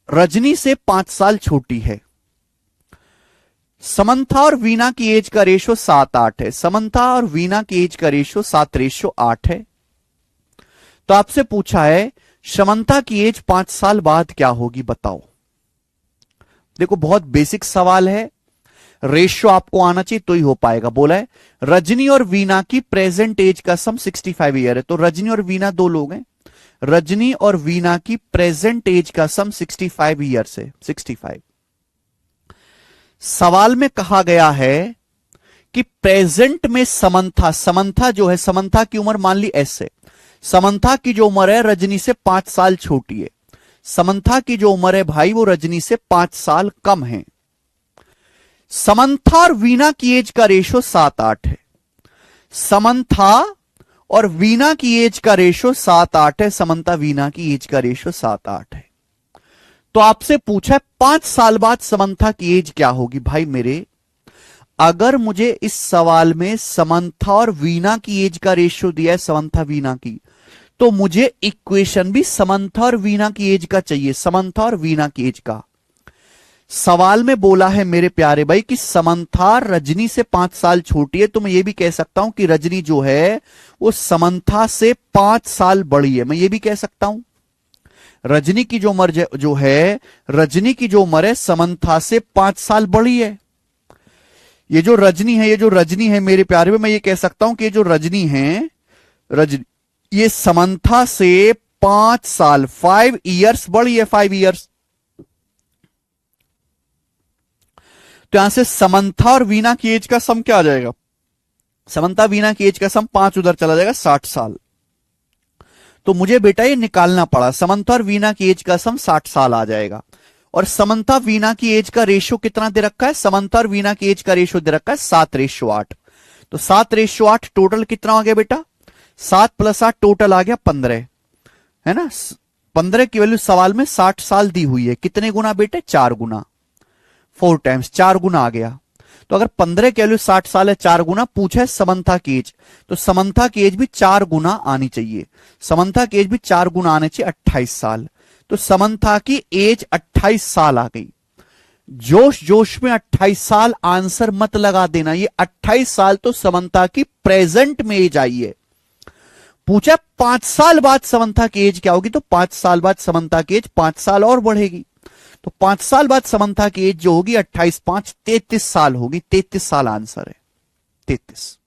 रजनी से 5 साल छोटी है। समंथा और वीना की एज का रेशो 7-8 है। समंथा और वीना की एज का रेशो 7:8 है। तो आपसे पूछा है समंथा की एज 5 साल बाद क्या होगी, बताओ। देखो बहुत बेसिक सवाल है, रेशियो आपको आना चाहिए तो ही हो पाएगा। बोला है रजनी और वीना की प्रेजेंट एज का सम 65 ईयर है। तो रजनी और वीना दो लोग हैं। रजनी और वीना की प्रेजेंट एज का सम 65 ईयर्स है। 65। सवाल में कहा गया है कि प्रेजेंट में समंथा, समंथा जो है, समंथा की उम्र मान ली एस है। समंथा की जो उम्र है रजनी से 5 साल छोटी है। समंथा की जो उम्र है भाई वो रजनी से 5 साल कम है। समंथा और वीना की एज का रेशो 7-8 है। समंथा और वीना की एज का रेशो 7-8 है। समंथा वीना की एज का रेशो 7-8 है। तो आपसे पूछा है 5 साल बाद समंथा की एज क्या होगी। भाई मेरे, अगर मुझे इस सवाल में समंथा और वीना की एज का रेशियो दिया है, समंथा वीना की, तो मुझे इक्वेशन भी समंथा और वीना की एज का चाहिए। समंथा और वीना की एज का सवाल में बोला है मेरे प्यारे भाई कि समंथा रजनी से 5 साल छोटी है। तो मैं ये भी कह सकता हूं कि रजनी जो है वो समंथा से 5 साल बड़ी है। मैं ये भी कह सकता हूं रजनी की जो उम्र जो है, रजनी की जो उम्र है समंथा से 5 साल बड़ी है। ये जो रजनी है, ये जो रजनी है मेरे प्यारे भाई, मैं ये कह सकता हूं कि ये जो रजनी है, रजनी ये समंथा से 5 साल 5 इयर्स बड़ी है। 5 इयर्स। तो यहां से समंथा और वीना की एज का सम क्या आ जाएगा। समंथा वीना की एज का सम 5 उधर चला जाएगा, 60 साल। तो मुझे बेटा ये निकालना पड़ा, समंथा और वीना की एज का सम 60 साल आ जाएगा। और समंथा वीना की एज का रेशियो कितना दे रखा है, समंथा और वीना की एज का रेशियो दे रखा है 7:8। तो 7:8 टोटल कितना आ गया बेटा, 7 + 8 टोटल आ गया 15, है ना। 15 की वैल्यू सवाल में 60 साल दी हुई है। कितने गुना बेटे, 4 गुना, 4 टाइम्स, 4 गुना आ गया। तो अगर 15 की वैल्यू 60 साल है, 4 गुना पूछा है समंथा की एज, तो समंथा की एज भी 4 गुना आनी चाहिए। समंथा की एज भी 4 गुना आने चाहिए, 28 साल। तो समंथा की एज 28 साल आ गई। जोश जोश में 28 साल आंसर मत लगा देना। ये 28 साल तो समंथा की प्रेजेंट में एज आई है। पूछा 5 साल बाद समंथा की एज क्या होगी, तो 5 साल बाद समंथा की एज 5 साल और बढ़ेगी। तो 5 साल बाद समंथा की एज जो होगी 28 + 5 33 साल होगी। 33 साल आंसर है, 33।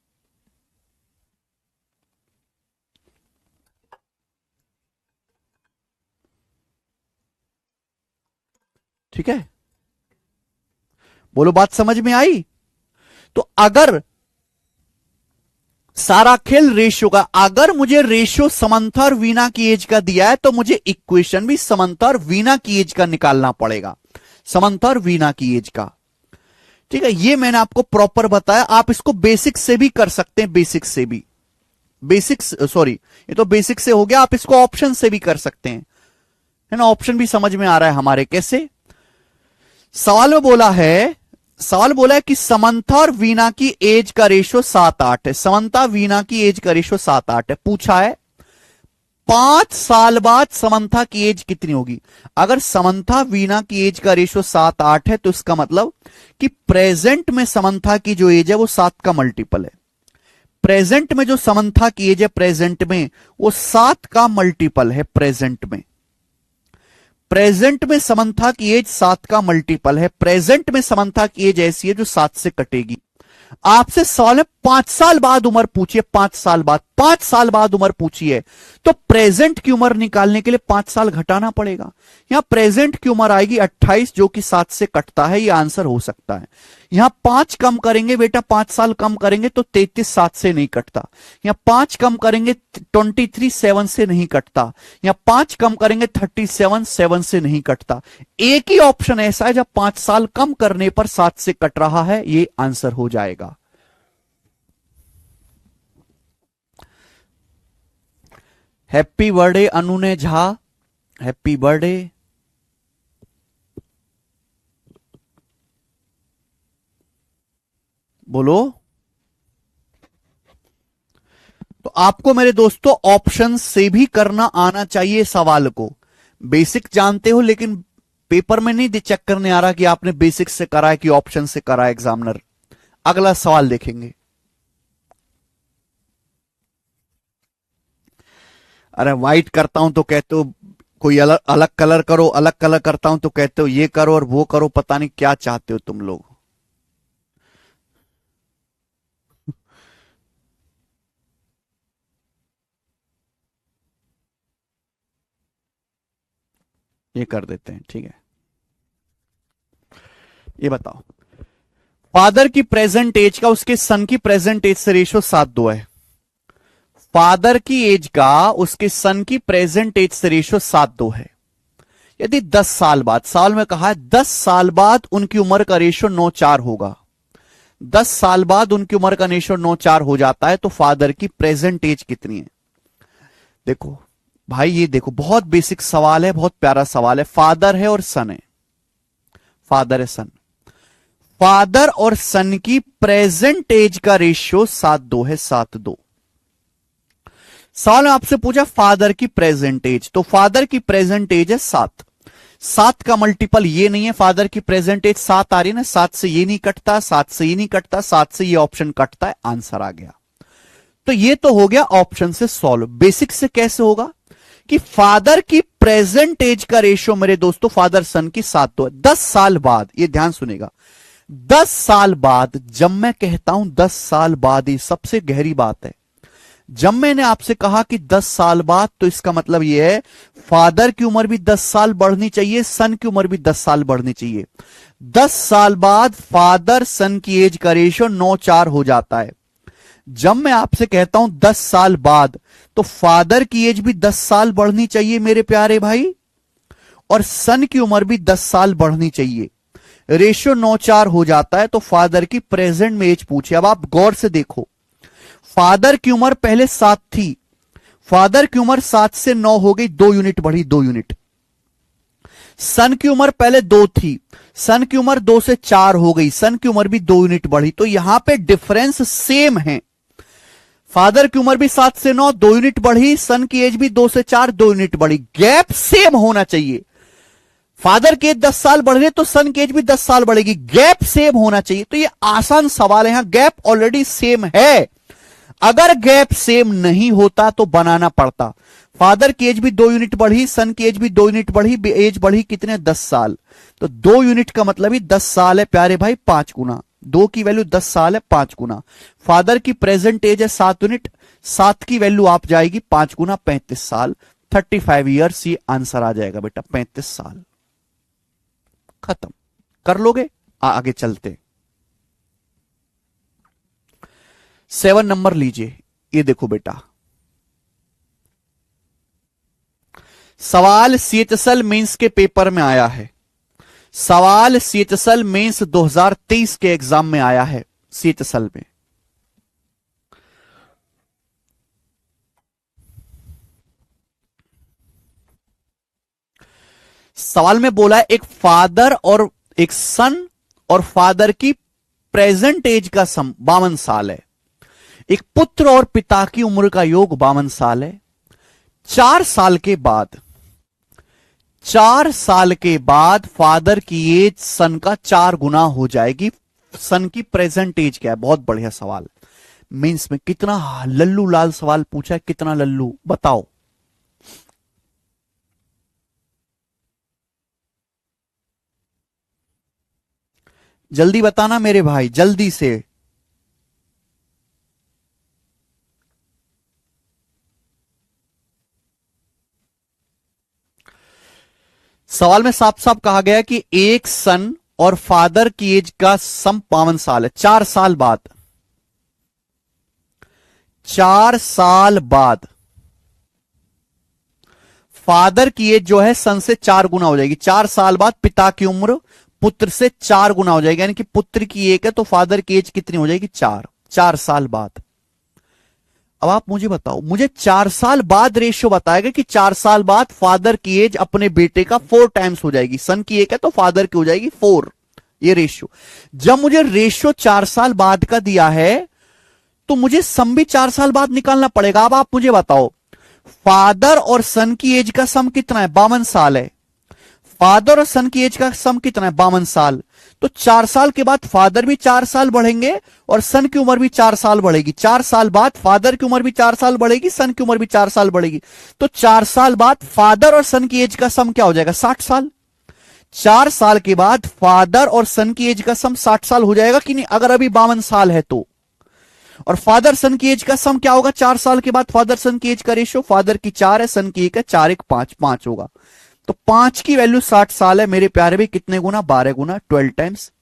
ठीक है, बोलो बात समझ में आई। तो अगर सारा खेल रेशियो का, अगर मुझे रेशियो समंथा और वीना की एज का दिया है तो मुझे इक्वेशन भी समंथा और वीना की एज का निकालना पड़ेगा। समंथा और वीना की एज का, ठीक है। ये मैंने आपको प्रॉपर बताया। आप इसको बेसिक से भी कर सकते हैं, बेसिक से भी, बेसिक्स सॉरी ये तो बेसिक से हो गया। आप इसको ऑप्शन से भी कर सकते हैं, है ना। ऑप्शन भी समझ में आ रहा है हमारे। कैसे, सवाल में बोला है, सवाल बोला है कि समंथा और वीना की एज का रेशियो 7-8 है। समंथा वीना की एज का रेशियो 7-8 है। पूछा है 5 साल बाद समंथा की एज कितनी होगी। अगर समंथा वीना की एज का रेशियो 7-8 है तो इसका मतलब कि प्रेजेंट में समंथा की जो एज है वो 7 का मल्टीपल है। प्रेजेंट में जो समंथा की एज है प्रेजेंट में वो 7 का मल्टीपल है। प्रेजेंट में, प्रेजेंट में समंथा की एज 7 का मल्टीपल है। प्रेजेंट में समंथा की एज ऐसी है जो 7 से कटेगी। आपसे सवाल है 5 साल बाद उम्र पूछिए, 5 साल बाद, 5 साल बाद उम्र पूछिए तो प्रेजेंट की उम्र निकालने के लिए 5 साल घटाना पड़ेगा। यहां प्रेजेंट की उम्र आएगी 28 जो कि 7 से कटता है। यह आंसर हो सकता है। यहां 5 कम करेंगे बेटा, 5 साल कम करेंगे तो 33 7 से नहीं कटता। यहां 5 कम करेंगे 23 7 से नहीं कटता। यहां 5 कम करेंगे 37 7 से नहीं कटता। एक ही ऑप्शन ऐसा है जब 5 साल कम करने पर 7 से कट रहा है, ये आंसर हो जाएगा। हैप्पी बर्थडे अनुने झा, हैप्पी बर्थडे। बोलो। तो आपको मेरे दोस्तों ऑप्शन से भी करना आना चाहिए सवाल को। बेसिक जानते हो लेकिन पेपर में नहीं चेक करने आ रहा कि आपने बेसिक से करा है कि ऑप्शन से करा है एग्जामिनर। अगला सवाल देखेंगे। अरे व्हाइट करता हूं तो कहते हो कोई अलग अलग कलर करो, अलग कलर करता हूं तो कहते हो ये करो और वो करो, पता नहीं क्या चाहते हो तुम लोग। ये कर देते हैं, ठीक है। ये बताओ, फादर की प्रेजेंट एज का उसके सन की प्रेजेंट एज से रेशियो 7:2 है। फादर की एज का उसके सन की प्रेजेंट एज से रेशियो 7:2 है। यदि 10 साल बाद, साल में कहा है 10 साल बाद उनकी उम्र का रेशियो 9:4 होगा, 10 साल बाद उनकी उम्र का रेशियो 9:4 हो जाता है, तो फादर की प्रेजेंट एज कितनी है? देखो भाई, ये देखो बहुत बेसिक सवाल है, बहुत प्यारा सवाल है। फादर है और सन है, फादर है सन, फादर और सन की प्रेजेंट एज का रेशियो 7:2 है, 7:2। सवाल में आपसे पूछा फादर की प्रेजेंट एज, तो फादर की प्रेजेंट एज है 7। 7 का मल्टीपल ये नहीं है, फादर की प्रेजेंट एज 7 आ रही है ना, 7 से ये नहीं कटता, 7 से ये नहीं कटता, 7 से ये ऑप्शन कटता है, आंसर आ गया। तो ये तो हो गया ऑप्शन से सॉल्व। बेसिक से कैसे होगा कि फादर की प्रेजेंट एज का रेशियो मेरे दोस्तों फादर सन की 7:2 है। 10 साल बाद, ये ध्यान सुनेगा, 10 साल बाद, जब मैं कहता हूं 10 साल बाद, ये सबसे गहरी बात है। जब मैंने आपसे कहा कि 10 साल बाद, तो इसका मतलब यह है फादर की उम्र भी 10 साल बढ़नी चाहिए, सन की उम्र भी 10 साल बढ़नी चाहिए। 10 साल बाद फादर सन की एज का रेशियो 9:4 हो जाता है। जब मैं आपसे कहता हूं 10 साल बाद, तो फादर की एज भी 10 साल बढ़नी चाहिए मेरे प्यारे भाई, और सन की उम्र भी 10 साल बढ़नी चाहिए। रेशियो 9:4 हो जाता है, तो फादर की प्रेजेंट में एज पूछे। अब आप गौर से देखो, फादर की उम्र पहले 7 थी, फादर की उम्र 7 से 9 हो गई, 2 यूनिट बढ़ी, 2 यूनिट। सन की उम्र पहले 2 थी, सन की उम्र 2 से 4 हो गई, सन की उम्र भी 2 यूनिट बढ़ी। तो यहां पे डिफरेंस सेम है, फादर की उम्र भी 7 से 9 2 यूनिट बढ़ी, सन की एज भी 2 से 4 2 यूनिट बढ़ी। गैप सेम होना चाहिए। फादर की एज 10 साल बढ़ रही है तो सन की एज भी 10 साल बढ़ेगी, गैप सेम होना चाहिए। तो ये आसान सवाल है, यहां गैप ऑलरेडी सेम है। अगर गैप सेम नहीं होता तो बनाना पड़ता। फादर की एज भी 2 यूनिट बढ़ी, सन की एज भी 2 यूनिट बढ़ी, एज बढ़ी कितने? 10 साल। तो 2 यूनिट का मतलब ही 10 साल है प्यारे भाई, 5 गुना। 2 की वैल्यू 10 साल है, 5 गुना। फादर की प्रेजेंट एज है 7 यूनिट, 7 की वैल्यू आप जाएगी 5 गुना, 35 साल, 35 ईयर्स। ये आंसर आ जाएगा बेटा, 35 साल। खत्म कर लोगे? आगे चलते। 7 नंबर लीजिए, ये देखो बेटा, सवाल सीएचएसएल मेंस के पेपर में आया है। सवाल सीएचएसएल मेंस 2023 के एग्जाम में आया है, सीएचएसएल में। सवाल में बोला है एक फादर और एक सन और फादर की प्रेजेंट एज का सम 52 साल है। एक पुत्र और पिता की उम्र का योग 52 साल है। 4 साल के बाद, 4 साल के बाद फादर की एज सन का 4 गुना हो जाएगी। सन की प्रेजेंट एज क्या है? बहुत बढ़िया सवाल। मीन्स में कितना लल्लू लाल सवाल पूछा है, कितना लल्लू बताओ। जल्दी बताना मेरे भाई, जल्दी से। सवाल में साफ साफ कहा गया कि एक सन और फादर की एज का सम 52 साल है। 4 साल बाद, 4 साल बाद फादर की एज जो है सन से 4 गुना हो जाएगी। 4 साल बाद पिता की उम्र पुत्र से 4 गुना हो जाएगी, यानी कि पुत्र की 1 है तो फादर की एज कितनी हो जाएगी? 4। 4 साल बाद। अब आप मुझे बताओ, मुझे 4 साल बाद रेशियो बताएगा कि 4 साल बाद फादर की एज अपने बेटे का 4 टाइम्स हो जाएगी। सन की 1 है तो फादर की हो जाएगी 4। ये रेशियो, जब मुझे रेशियो 4 साल बाद का दिया है तो मुझे सम भी 4 साल बाद निकालना पड़ेगा। अब आप मुझे बताओ, फादर और सन की एज का सम कितना है? 52 साल है। फादर और सन की एज का सम कितना है? 52 साल। तो 4 साल के बाद फादर भी 4 साल बढ़ेंगे और सन की उम्र भी 4 साल बढ़ेगी। 4 साल बाद फादर की उम्र भी 4 साल बढ़ेगी, सन की उम्र भी 4 साल बढ़ेगी। तो 4 साल बाद फादर और सन की एज का सम क्या हो जाएगा? 60 साल। 4 साल के बाद फादर और सन की एज का सम 60 साल हो जाएगा कि नहीं? अगर अभी 52 साल है तो। और फादर सन की एज का सम क्या होगा? 4 साल के बाद फादर सन की एज का रेशियो, फादर की 4 है, सन की 1 है, 4 1 5, 5 होगा। तो 5 की वैल्यू 60 साल है मेरे प्यारे भी। कितने गुना? 12 गुना, 12 टाइम्स।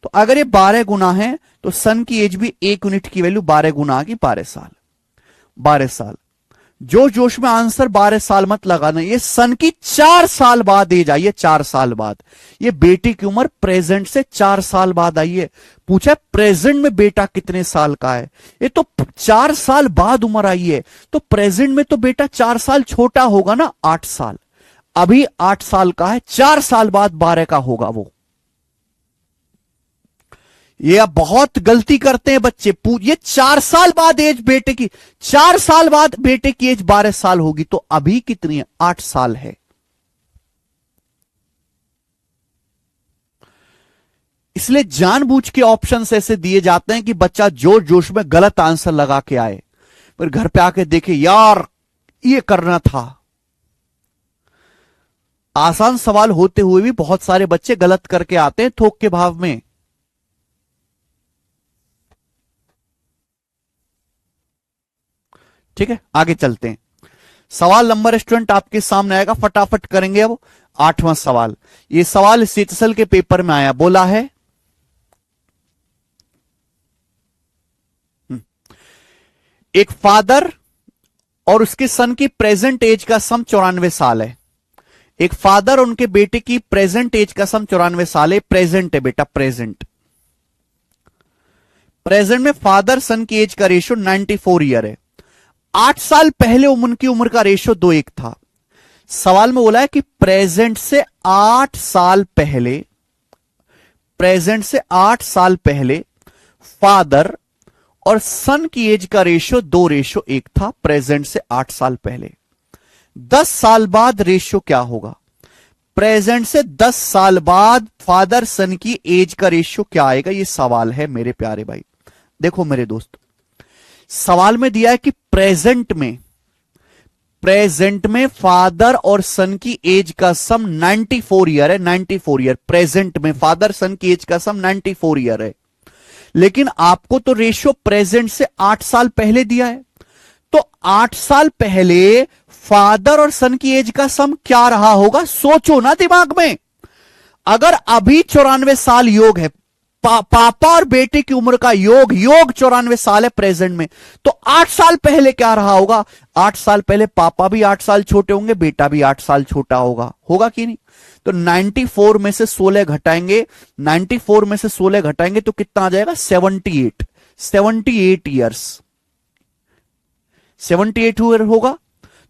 तो अगर ये 12 गुना है तो सन की एज भी 1 यूनिट की वैल्यू 12 गुना आ गई, 12 साल। 12 साल। जो जोश में आंसर 12 साल मत लगाना, ये सन की 4 साल बाद एज आई है। 4 साल बाद ये बेटी की उम्र प्रेजेंट से 4 साल बाद आई है। पूछा प्रेजेंट में बेटा कितने साल का है? ये तो 4 साल बाद उम्र आई है, तो प्रेजेंट में तो बेटा 4 साल छोटा होगा ना, 8 साल। अभी 8 साल का है, 4 साल बाद 12 का होगा वो। ये आप बहुत गलती करते हैं बच्चे। ये 4 साल बाद एज बेटे की, 4 साल बाद बेटे की एज 12 साल होगी, तो अभी कितनी है? 8 साल है। इसलिए जानबूझ के ऑप्शंस ऐसे दिए जाते हैं कि बच्चा जोश जोश में गलत आंसर लगा के आए, फिर घर पे आके देखे यार ये करना था। आसान सवाल होते हुए भी बहुत सारे बच्चे गलत करके आते हैं थोक के भाव में। ठीक है, आगे चलते हैं। सवाल नंबर स्टूडेंट आपके सामने आएगा, फटाफट करेंगे। अब 8वां सवाल, ये सवाल सीएचएसएल के पेपर में आया। बोला है एक फादर और उसके सन की प्रेजेंट एज का सम 94 साल है। एक फादर और उनके बेटे की प्रेजेंट एज का सम 94 साल है। प्रेजेंट है बेटा, प्रेजेंट। प्रेजेंट में फादर सन की एज का रेशियो 94 ईयर है। 8 साल पहले उनकी उम्र का रेशियो 2:1 था। सवाल में बोला है कि प्रेजेंट से 8 साल पहले, प्रेजेंट से 8 साल पहले फादर और सन की एज का रेशियो 2:1 था। प्रेजेंट से 8 साल पहले। 10 साल बाद रेशियो क्या होगा? प्रेजेंट से 10 साल बाद फादर सन की एज का रेशियो क्या आएगा? ये सवाल है मेरे प्यारे भाई। देखो मेरे दोस्त, सवाल में दिया है कि प्रेजेंट में फादर और सन की एज का सम 94 ईयर है। 94 ईयर प्रेजेंट में फादर सन की एज का सम 94 ईयर है। लेकिन आपको तो रेशियो प्रेजेंट से 8 साल पहले दिया है, तो 8 साल पहले फादर और सन की एज का सम क्या रहा होगा? सोचो ना दिमाग में। अगर अभी 94 साल योग है, पापा और बेटे की उम्र का योग 94 साल है प्रेजेंट में, तो 8 साल पहले क्या रहा होगा? 8 साल पहले पापा भी 8 साल छोटे होंगे, बेटा भी 8 साल छोटा होगा कि नहीं? तो 94 में से 16 घटाएंगे, 94 में से 16 घटाएंगे तो कितना आ जाएगा? 78 ईयर्स। 78 ईयर होगा।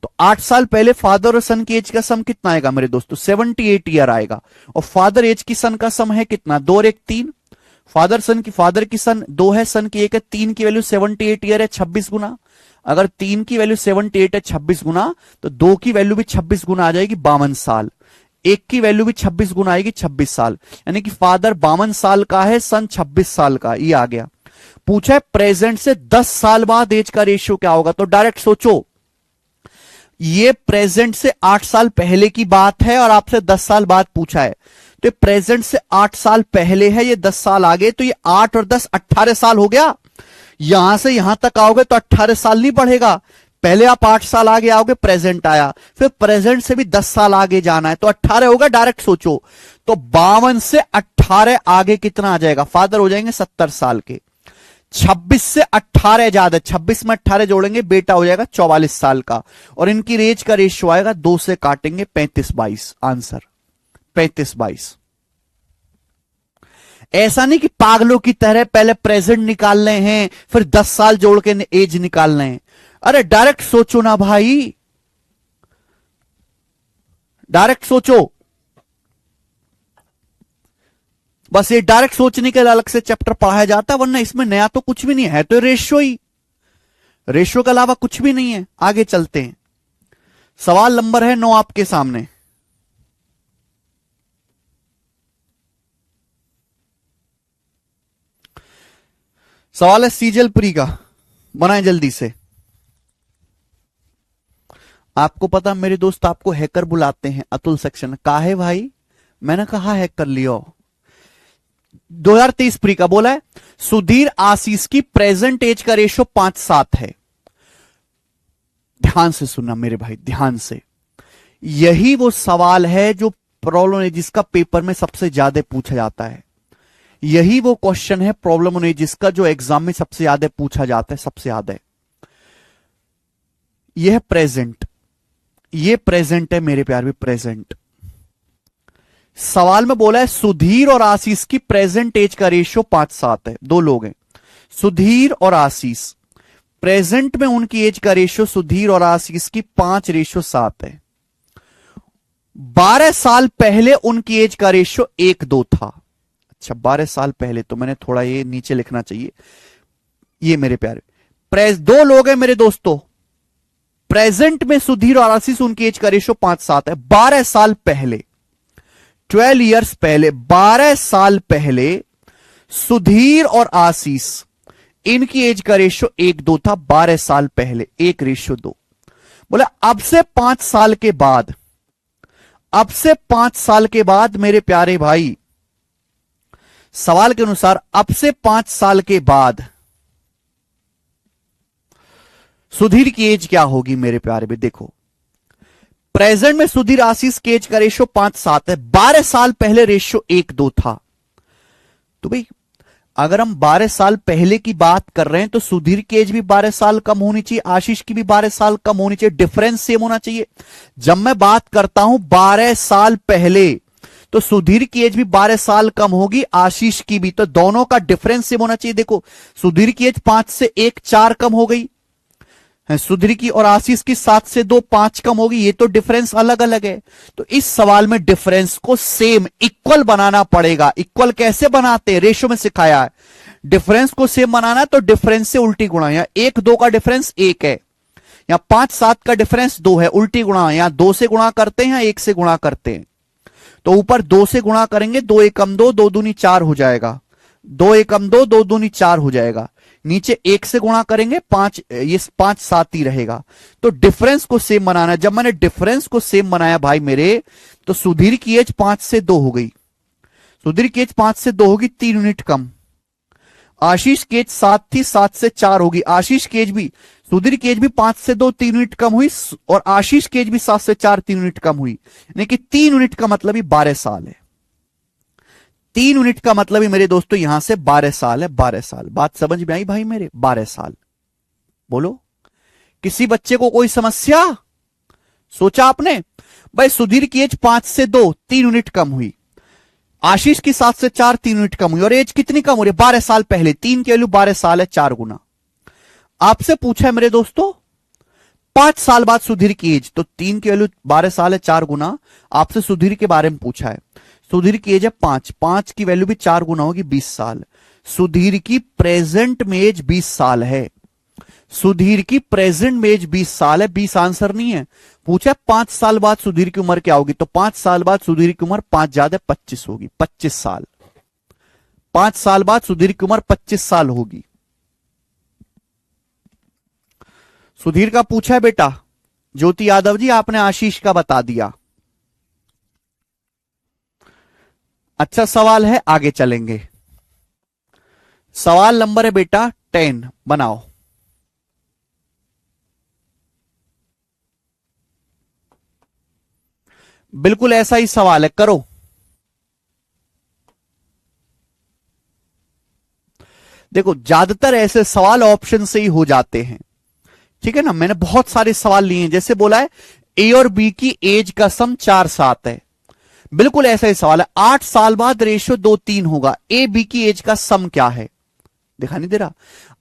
तो 8 साल पहले फादर और सन की एज का सम कितना आएगा मेरे दोस्तों? 78 ईयर आएगा। और फादर एज की सन का सम है कितना? 2 और 1 3। फादर की सन 2 है, सन की 1 है। 3 की वैल्यू 78 ईयर है, 26 गुना। अगर 3 की वैल्यू 78 है 26 गुना, तो 2 की वैल्यू भी 26 गुना आ जाएगी, 52 साल। 1 की वैल्यू भी 26 गुना आएगी, 26 साल। यानी कि फादर 52 साल का है, सन 26 साल का। ये आ गया। पूछा है प्रेजेंट से 10 साल बाद एज का रेशियो क्या होगा? तो डायरेक्ट सोचो, ये प्रेजेंट से 8 साल पहले की बात है और आपसे 10 साल बाद पूछा है। तो प्रेजेंट से 8 साल पहले है, ये 10 साल आगे, तो ये 8 और 10 18 साल हो गया। यहां से यहां तक आओगे तो 18 साल नहीं बढ़ेगा, पहले आप 8 साल आगे आओगे, प्रेजेंट आया, फिर प्रेजेंट से भी 10 साल आगे जाना है तो 18 होगा। डायरेक्ट सोचो तो 52 से 18 आगे कितना आ जाएगा, फादर हो जाएंगे 70 साल के। 26 से 18 ज्यादा, 26 में 18 जोड़ेंगे, बेटा हो जाएगा 44 साल का। और इनकी एज का रेशियो आएगा, 2 से काटेंगे 35-22। आंसर 35-22। ऐसा नहीं कि पागलों की तरह पहले प्रेजेंट निकाल रहे हैं फिर 10 साल जोड़ के एज निकाल रहे हैं। अरे डायरेक्ट सोचो ना भाई, डायरेक्ट सोचो। बस ये डायरेक्ट सोचने के लिए अलग से चैप्टर पढ़ाया जाता है, वरना इसमें नया तो कुछ भी नहीं है तो रेशियो ही, रेशियो के अलावा कुछ भी नहीं है। आगे चलते हैं। सवाल नंबर है 9 आपके सामने। सवाल है सीजल प्री का, बनाए जल्दी से। आपको पता मेरे दोस्त आपको हैकर बुलाते हैं, अतुल सेक्शन का है भाई, मैंने कहा हैक कर लियो। 2023 प्री का बोला है, सुधीर आशीष की प्रेजेंट एज का रेशो 5-7 है। ध्यान से सुनना मेरे भाई, ध्यान से। यही वो सवाल है जो प्रॉब्लम है जिसका पेपर में सबसे ज्यादा पूछा जाता है। यही वो क्वेश्चन है प्रॉब्लम नहीं जिसका जो एग्जाम में सबसे ज्यादा पूछा जाता है, सबसे ज्यादा। यह प्रेजेंट, ये प्रेजेंट है मेरे प्यार भी, प्रेजेंट। सवाल में बोला है सुधीर और आशीष की प्रेजेंट एज का रेशियो 5-7 है। 2 लोग हैं, सुधीर और आशीष। प्रेजेंट में उनकी एज का रेशियो सुधीर और आशीष की 5:7 है। 12 साल पहले उनकी एज का रेशियो 1:2 था। अच्छा 12 साल पहले, तो मैंने थोड़ा ये नीचे लिखना चाहिए। ये मेरे प्यारे 2 लोग हैं मेरे दोस्तों, प्रेजेंट में सुधीर और आशीष, उनकी एज का रेशियो 5-7 है। 12 साल पहले, 12 इयर्स पहले, 12 साल पहले सुधीर और आशीष, इनकी एज का रेशियो 1:2 था। 12 साल पहले 1:2। बोला अब से 5 साल के बाद, अब से 5 साल के बाद मेरे प्यारे भाई, सवाल के अनुसार अब से 5 साल के बाद सुधीर की एज क्या होगी मेरे प्यारे भी। देखो प्रेजेंट में सुधीर आशीष की एज का रेशियो 5-7 है, 12 साल पहले रेशियो 1:2 था। तो भाई अगर हम 12 साल पहले की बात कर रहे हैं तो सुधीर की एज भी 12 साल कम होनी चाहिए, आशीष की भी 12 साल कम होनी चाहिए, डिफरेंस सेम होना चाहिए। जब मैं बात करता हूं 12 साल पहले तो सुधीर की एज भी 12 साल कम होगी, आशीष की भी, तो दोनों का डिफरेंस सेम होना चाहिए। देखो सुधीर की एज 5 से 1 4 कम हो गई, सुधीर की और आशीष की 7 से 2 5 कम होगी, ये तो डिफरेंस अलग अलग है। तो इस सवाल में डिफरेंस को सेम इक्वल बनाना पड़ेगा। इक्वल कैसे बनाते हैं, रेशो में सिखाया है। डिफरेंस को सेम बनाना है तो डिफरेंस से उल्टी गुणा, यहां 1-2 का डिफरेंस 1 है, यहां 5-7 का डिफरेंस 2 है, उल्टी गुणा। यहां 2 से गुणा करते हैं, 1 से गुणा करते हैं। तो ऊपर 2 से गुणा करेंगे, 2 एकम 2, 2 दूनी 4 हो जाएगा, 2 एकम 2, 2 दूनी 4 हो जाएगा। नीचे 1 से गुणा करेंगे 5, ये 5-7 ही रहेगा। तो डिफरेंस को सेम बनाना है। जब मैंने डिफरेंस को सेम बनाया भाई मेरे, तो सुधीर की एज 5 से 2 हो गई, सुधीर की एज 5 से 2 होगी, 3 यूनिट कम। आशीष की एज 7 थी, 7 से 4 होगी, आशीष की एज भी, सुधीर की एज भी 5 से 2 3 यूनिट कम हुई, और आशीष की एज भी 7 से 4 3 यूनिट कम हुई। यानी कि 3 यूनिट का मतलब ही 12 साल है। 3 यूनिट का मतलब ही मेरे दोस्तों यहां से 12 साल है, 12 साल। बात समझ में आई भाई मेरे, 12 साल। बोलो किसी बच्चे को कोई समस्या, सोचा आपने? भाई सुधीर की एज 5 से 2 3 यूनिट कम हुई, आशीष की 7 से 4 3 यूनिट कम हुई, और एज कितनी कम हो रही है, 12 साल पहले। 3 की वैल्यू 12 साल है, 4 गुना। आपसे पूछा है मेरे दोस्तों 5 साल बाद सुधीर की एज, तो 3 की वैल्यू 12 साल है, 4 गुना। आपसे सुधीर के बारे में पूछा है, सुधीर की एज है 5, 5 की वैल्यू भी 4 गुना होगी, 20 साल। सुधीर की प्रेजेंट में एज 20 साल है, सुधीर की प्रेजेंट में एज 20 साल है। 20 आंसर नहीं है, पूछा 5 साल बाद सुधीर की उम्र क्या होगी, तो 5 साल बाद सुधीर की उम्र 5 ज्यादा 25 होगी, 25 साल। 5 साल बाद सुधीर की उम्र 25 साल होगी। सुधीर का पूछा है बेटा ज्योति यादव जी, आपने आशीष का बता दिया। अच्छा सवाल है, आगे चलेंगे। सवाल नंबर है बेटा 10, बनाओ। बिल्कुल ऐसा ही सवाल है, करो। देखो ज्यादातर ऐसे सवाल ऑप्शन से ही हो जाते हैं, ठीक है ना। मैंने बहुत सारे सवाल लिए हैं, जैसे बोला है ए और बी की एज का सम 4-7 है, बिल्कुल ऐसा ही सवाल है। 8 साल बाद रेशियो 2-3 होगा, ए बी की एज का सम क्या है, दिखा नहीं दे रहा।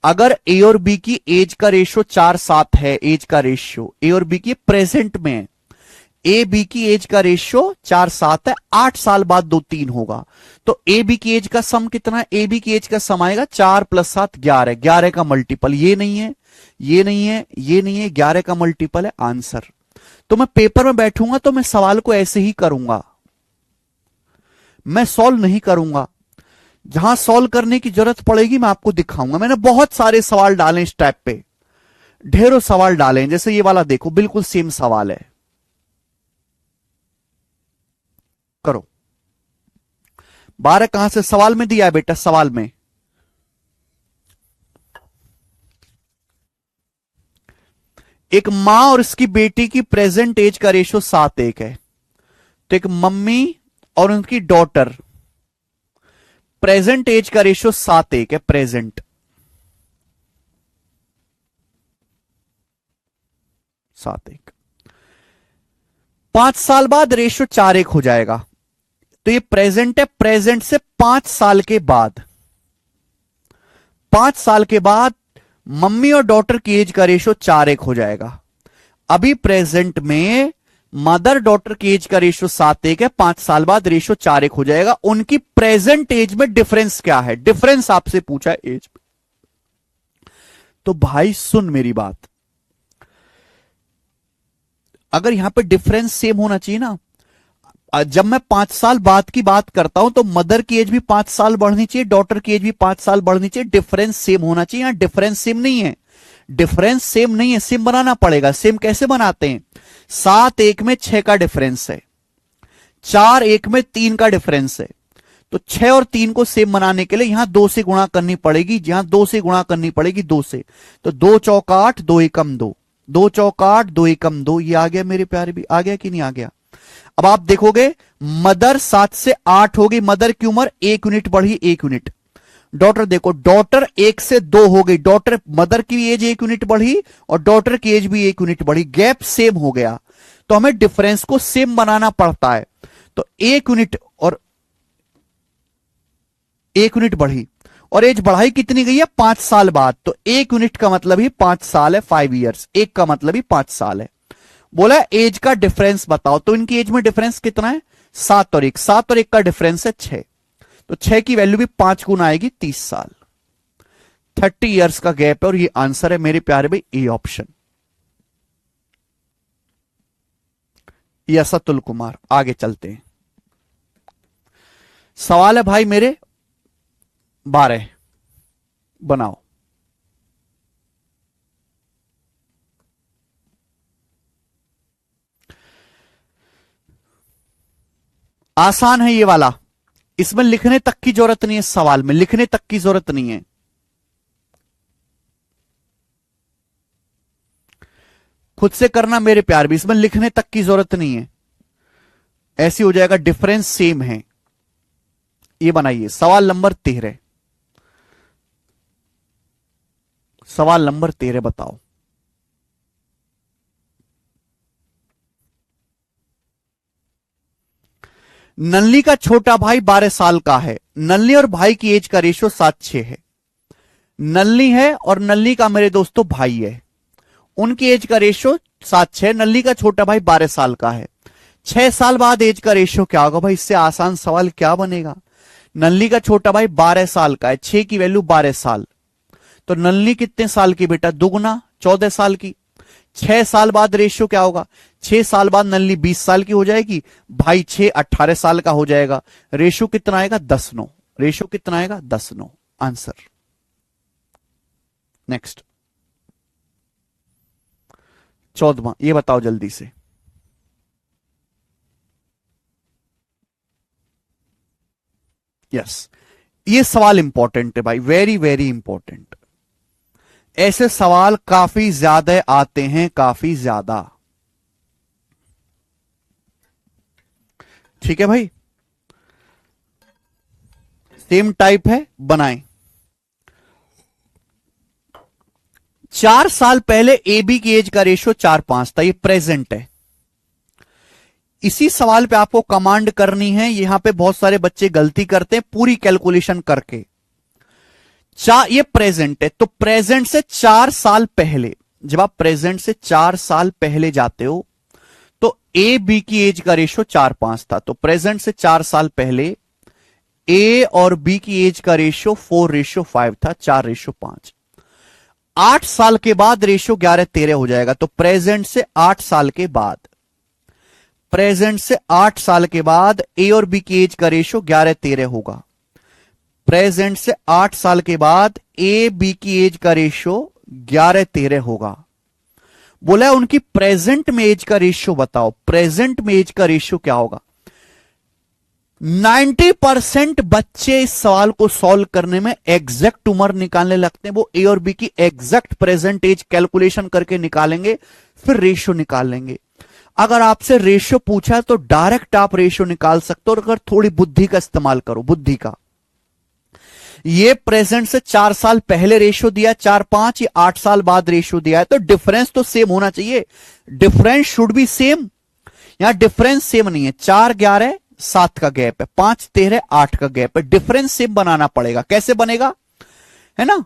अगर ए और बी की एज का रेशियो 4-7 है, एज का रेशियो ए और बी की प्रेजेंट में है, ए बी की एज का रेशियो 4-7 है, 8 साल बाद 2-3 होगा, तो ए बी की एज का सम कितना है, ए बी की एज का सम आएगा 4 + 7 11, 11 का मल्टीपल ये नहीं है, ये नहीं है, ये नहीं है, 11 का मल्टीपल है आंसर। तो मैं पेपर में बैठूंगा तो मैं सवाल को ऐसे ही करूंगा, मैं सॉल्व नहीं करूंगा। जहां सॉल्व करने की जरूरत पड़ेगी मैं आपको दिखाऊंगा। मैंने बहुत सारे सवाल डाले इस टाइप पे, ढेरों सवाल डाले हैं। जैसे ये वाला देखो, बिल्कुल सेम सवाल है, करो। 12 कहां से, सवाल में दिया है बेटा, सवाल में। एक मां और उसकी बेटी की प्रेजेंट एज का रेशियो 7:1 है, तो एक मम्मी और उनकी डॉटर, प्रेजेंट एज का रेशियो 7:1 है, प्रेजेंट 7:1। 5 साल बाद रेशियो 4:1 हो जाएगा, तो ये प्रेजेंट है, प्रेजेंट से 5 साल के बाद, 5 साल के बाद मम्मी और डॉटर की एज का रेशियो 4:1 हो जाएगा। अभी प्रेजेंट में मदर डॉटर की एज का रेशियो 7:1 है, 5 साल बाद रेशियो 4:1 हो जाएगा। उनकी प्रेजेंट एज में डिफरेंस क्या है, डिफरेंस आपसे पूछा है एज में। तो भाई सुन मेरी बात, अगर यहां पे डिफरेंस सेम होना चाहिए ना, जब मैं 5 साल बाद की बात करता हूं तो मदर की एज भी 5 साल बढ़नी चाहिए, डॉटर की एज भी 5 साल बढ़नी चाहिए, डिफरेंस सेम होना चाहिए। यहां डिफरेंस सेम नहीं है, डिफरेंस सेम नहीं है, सेम बनाना पड़ेगा। सेम कैसे बनाते हैं, 7:1 में 6 का डिफरेंस है, 4:1 में 3 का डिफरेंस है, तो 6 और 3 को सेम बनाने के लिए यहां 2 से गुणा करनी पड़ेगी, जहां 2 से गुणा करनी पड़ेगी 2 से, तो 2 चौका 8, 2 एकम 2, 2 चौका 8, 2 एकम 2, ये आ गया मेरे प्यारे, भी आ गया कि नहीं आ गया। अब आप देखोगे मदर 7 से 8 होगी, मदर की उम्र 1 यूनिट बढ़ी, 1 यूनिट। डॉटर देखो, डॉटर 1 से 2 हो गई, डॉटर मदर की एज 1 यूनिट बढ़ी और डॉटर की एज भी 1 यूनिट बढ़ी, गैप सेम हो गया, तो हमें डिफरेंस को सेम बनाना पड़ता है। तो 1 यूनिट और 1 यूनिट बढ़ी, और एज बढ़ाई कितनी गई है, 5 साल बाद, तो 1 यूनिट का मतलब ही 5 साल है, 5 ईयर्स, 1 का मतलब ही 5 साल है। बोला एज का डिफरेंस बताओ, तो इनकी एज में डिफरेंस कितना है, 7 और 1, 7 और 1 का डिफरेंस है 6, तो 6 की वैल्यू भी 5 गुना आएगी, 30 साल, 30 ईयर्स का गैप है, और ये आंसर है मेरे प्यारे भाई, A option. Yes Atul Kumar, आगे चलते हैं। सवाल है भाई मेरे 12, बनाओ। आसान है ये वाला, इसमें लिखने तक की जरूरत नहीं है, सवाल में लिखने तक की जरूरत नहीं है, खुद से करना मेरे प्यार भी, इसमें लिखने तक की जरूरत नहीं है, ऐसी हो जाएगा, डिफरेंस सेम है। ये बनाइए सवाल नंबर 13, सवाल नंबर 13 बताओ। नल्ली का छोटा भाई 12 साल का है, नल्ली और भाई की एज का रेशियो 7-6 है। नल्ली है और नल्ली का मेरे दोस्तों भाई है, उनकी एज का रेशियो 7-6, नल्ली का छोटा भाई 12 साल का है, 6 साल बाद एज का रेशियो क्या होगा भाई, इससे आसान सवाल क्या बनेगा। नल्ली का छोटा भाई 12 साल का है, 6 की वैल्यू 12 साल, तो नल्ली कितने साल की बेटा, दुगुना 14 साल की। 6 साल बाद रेशियो क्या होगा, 6 साल बाद नल्ली 20 साल की हो जाएगी, भाई 6 18 साल का हो जाएगा, रेशियो कितना आएगा 10-9, रेशियो कितना आएगा 10-9, आंसर। नेक्स्ट 14वां, ये बताओ जल्दी से। यस, ये सवाल इंपॉर्टेंट है भाई, वेरी वेरी इंपॉर्टेंट, ऐसे सवाल काफी ज्यादा आते हैं, काफी ज्यादा। ठीक है भाई, सेम टाइप है, बनाएं। 4 साल पहले ए बी की एज का रेशियो 4:5 था, ये प्रेजेंट है। इसी सवाल पे आपको कमांड करनी है, यहां पे बहुत सारे बच्चे गलती करते हैं पूरी कैलकुलेशन करके। ये प्रेजेंट है, तो प्रेजेंट से 4 साल पहले, जब आप प्रेजेंट से 4 साल पहले जाते हो तो ए बी की एज का रेशियो 4:5 था, तो प्रेजेंट से 4 साल पहले ए और बी की एज का रेशियो 4:5 था, 4:5। 8 साल के बाद रेशियो 11:13 हो जाएगा, तो प्रेजेंट से 8 साल के बाद, प्रेजेंट से 8 साल के बाद ए और बी की एज का रेशियो 11:13 होगा। प्रेजेंट से 8 साल के बाद ए बी की एज का रेशियो 11:13 होगा। बोला है उनकी प्रेजेंट में एज का रेशियो बताओ, प्रेजेंट में एज का रेशियो क्या होगा। 90% बच्चे इस सवाल को सॉल्व करने में एग्जैक्ट उम्र निकालने लगते हैं, वो ए और बी की एग्जैक्ट प्रेजेंट एज कैलकुलेशन करके निकालेंगे, फिर रेशियो निकाल लेंगे। अगर आपसे रेशियो पूछा है तो डायरेक्ट आप रेशियो निकाल सकते हो, और अगर थोड़ी बुद्धि का इस्तेमाल करो, बुद्धि का। ये प्रेजेंट से 4 साल पहले रेशियो दिया 4:5, ये 8 साल बाद रेशियो दिया है, तो डिफरेंस तो सेम होना चाहिए, डिफरेंस शुड बी सेम। यहां डिफरेंस सेम नहीं है, 4-11-7 का गैप है, 5-13-8 का गैप है, डिफरेंस सेम बनाना पड़ेगा। कैसे बनेगा, है ना,